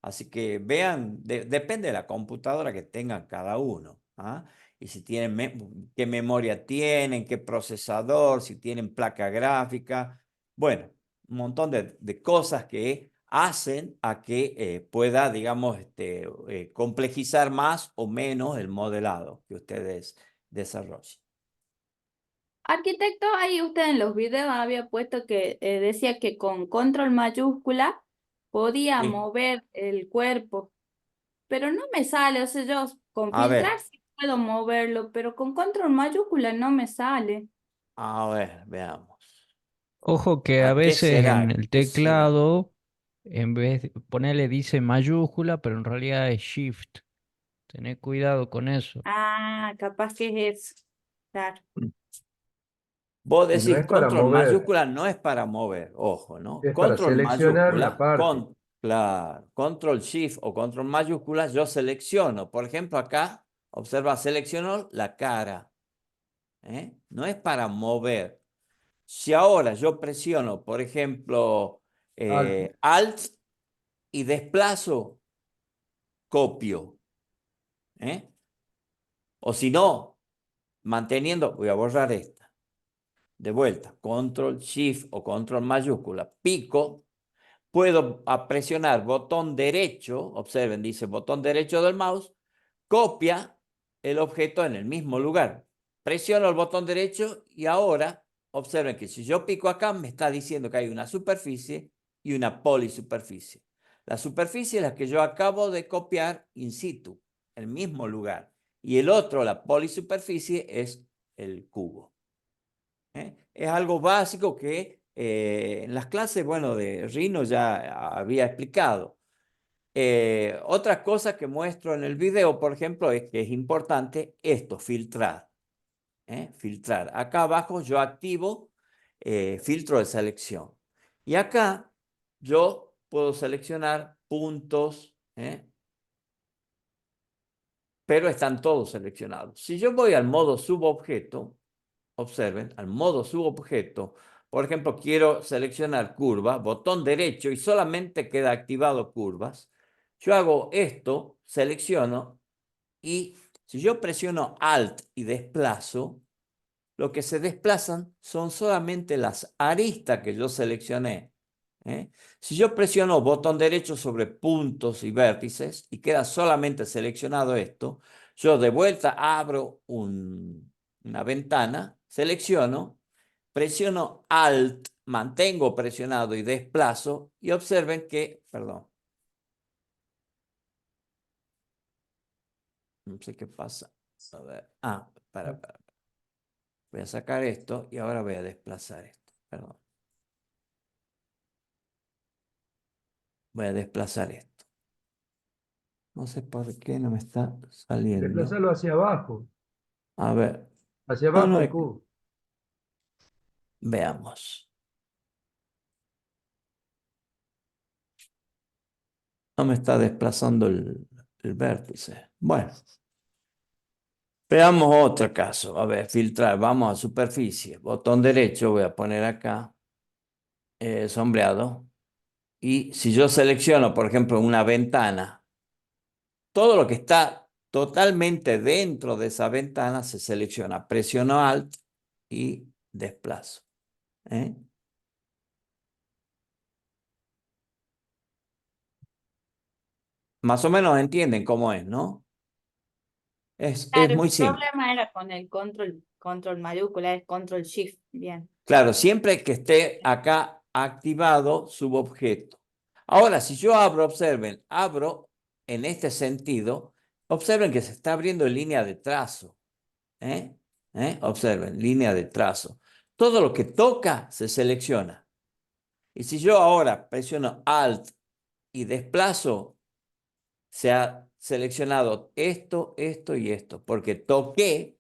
Así que vean, depende de la computadora que tengan cada uno. ¿Ah? Y si tienen qué memoria tienen, qué procesador, si tienen placa gráfica. Bueno, un montón de cosas que hacen a que pueda, digamos, complejizar más o menos el modelado que ustedes desarrollen. Arquitecto, ahí usted en los videos había puesto que decía que con control mayúscula podía Sí. mover el cuerpo, pero no me sale, o sea, yo con A filtrar ver, sí puedo moverlo, pero con control mayúscula no me sale. veamos. Ojo que a ¿A qué veces en será? el ¿Qué será? teclado, en vez de ponerle dice mayúscula, pero en realidad es shift. Tené cuidado con eso. Ah, capaz que es eso. Claro. Vos Y no decís es para control mover, mayúscula no es para mover, ojo, ¿no? es para Control seleccionar una mayúscula, parte. claro, control shift o control mayúscula, yo selecciono. Por ejemplo, acá, observa, selecciono la cara. No es para mover. Si ahora yo presiono, por ejemplo, Alt. Alt y desplazo, copio. ¿eh? O si no, manteniendo, voy a borrar esta. De vuelta, control shift o control mayúscula, pico. Puedo presionar botón derecho, observen, dice botón derecho del mouse, copia el objeto en el mismo lugar. Presiono el botón derecho y ahora observen que si yo pico acá me está diciendo que hay una superficie y una polisuperficie. La superficie es la que yo acabo de copiar in situ, el mismo lugar. Y el otro, la polisuperficie, es el cubo. Es algo básico que en las clases, bueno, de Rhino ya había explicado. Otra cosa que muestro en el video, por ejemplo, es que es importante esto, filtrar. Filtrar. Acá abajo yo activo filtro de selección. Y acá yo puedo seleccionar puntos, pero están todos seleccionados. Si yo voy al modo subobjeto, observen, al modo subobjeto, por ejemplo, quiero seleccionar curva, botón derecho y solamente queda activado curvas. Yo hago esto, selecciono y si yo presiono Alt y desplazo, lo que se desplazan son solamente las aristas que yo seleccioné. Si yo presiono botón derecho sobre puntos y vértices y queda solamente seleccionado esto, yo de vuelta abro una ventana, selecciono, presiono Alt, mantengo presionado y desplazo y observen que, perdón, no sé qué pasa. A ver, para. Voy a sacar esto y ahora voy a desplazar esto. Perdón. Voy a desplazar esto. No sé por qué no me está saliendo. Desplazarlo hacia abajo. A ver. Hacia No, abajo no, el cubo. veamos. No me está desplazando el vértice. Bueno. Veamos otro caso. A ver, filtrar. Vamos a superficie. Botón derecho. Voy a poner acá. Sombreado. Y si yo selecciono, por ejemplo, una ventana, todo lo que está totalmente dentro de esa ventana se selecciona. Presiono Alt y desplazo. Más o menos entienden cómo es, ¿no? Es Claro, muy mi simple. problema era con el control mayúscula, es control shift. Bien. Claro, siempre que esté acá activado subobjeto. Ahora, si yo abro, observen, abro en este sentido, observen que se está abriendo en línea de trazo. Observen, línea de trazo. Todo lo que toca se selecciona. Y si yo ahora presiono Alt y desplazo, se ha seleccionado esto, esto y esto, porque toqué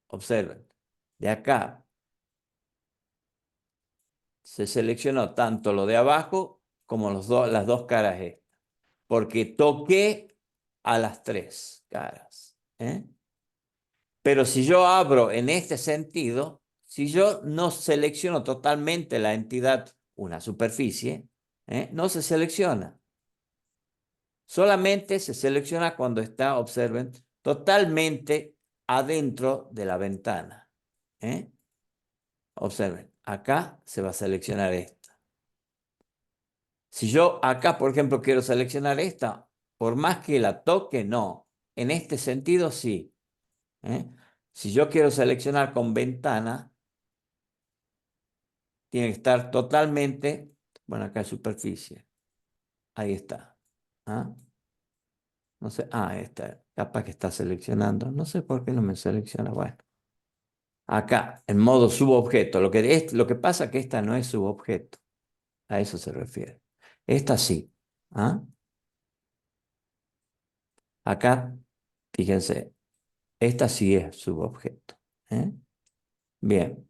Observen, de acá se seleccionó tanto lo de abajo como las dos caras estas, porque toqué a las tres caras. Pero si yo abro en este sentido, si yo no selecciono totalmente la entidad, una superficie, no se selecciona. Solamente se selecciona cuando está, observen, totalmente adentro de la ventana. Observen, acá se va a seleccionar esta. Si yo acá, por ejemplo, quiero seleccionar esta, por más que la toque, no. En este sentido, sí. Si yo quiero seleccionar con ventana, tiene que estar totalmente, bueno, acá es superficie. Ahí está. No sé, esta, capaz que está seleccionando. No sé por qué no me selecciona. Bueno, acá, en modo subobjeto. Lo que pasa es que esta no es subobjeto. A eso se refiere. Esta sí. Acá, fíjense, esta sí es subobjeto. Bien.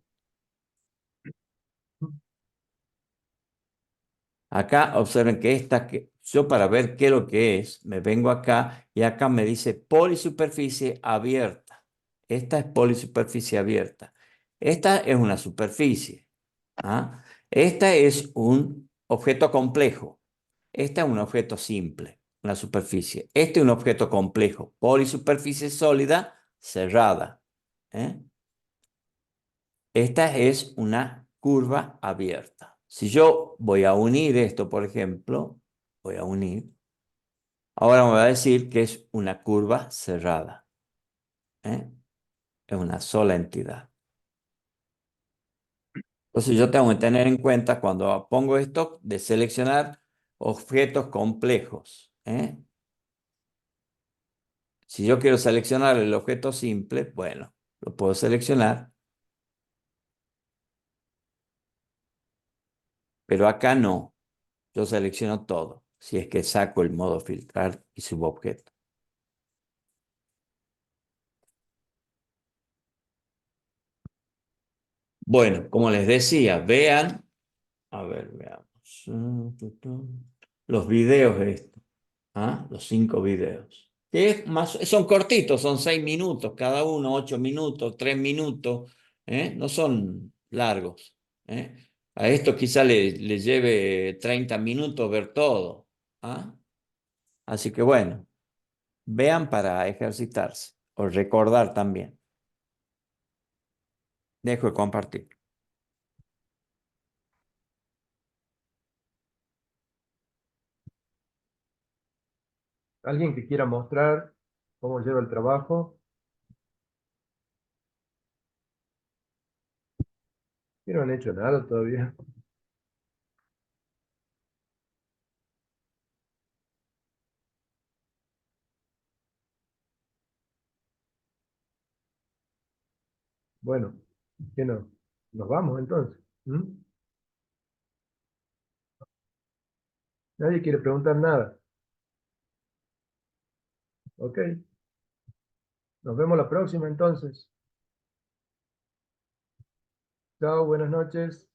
Acá observen que yo para ver qué es lo que es, me vengo acá y acá me dice polisuperficie abierta. Esta es polisuperficie abierta. Esta es una superficie. Esta es un objeto complejo. Esta es un objeto simple, una superficie. Este es un objeto complejo, polisuperficie sólida cerrada. Esta es una curva abierta. Si yo voy a unir esto, por ejemplo, voy a unir, ahora me va a decir que es una curva cerrada. Es una sola entidad. Entonces yo tengo que tener en cuenta cuando pongo esto de seleccionar objetos complejos. Si yo quiero seleccionar el objeto simple, bueno, lo puedo seleccionar, pero acá no. Yo selecciono todo, si es que saco el modo filtrar y subobjeto. Bueno, como les decía, vean, a ver, veamos, los videos estos, los 5 videos. Que son cortitos, son 6 minutos cada uno, 8 minutos, 3 minutos, no son largos. A esto quizá le lleve 30 minutos ver todo. Así que bueno, vean para ejercitarse o recordar también. Dejo de compartir. ¿Alguien que quiera mostrar cómo lleva el trabajo? Que no han hecho nada todavía. Bueno, ¿qué no? Nos vamos entonces. Nadie quiere preguntar nada. Ok. Nos vemos la próxima entonces. Chao, buenas noches.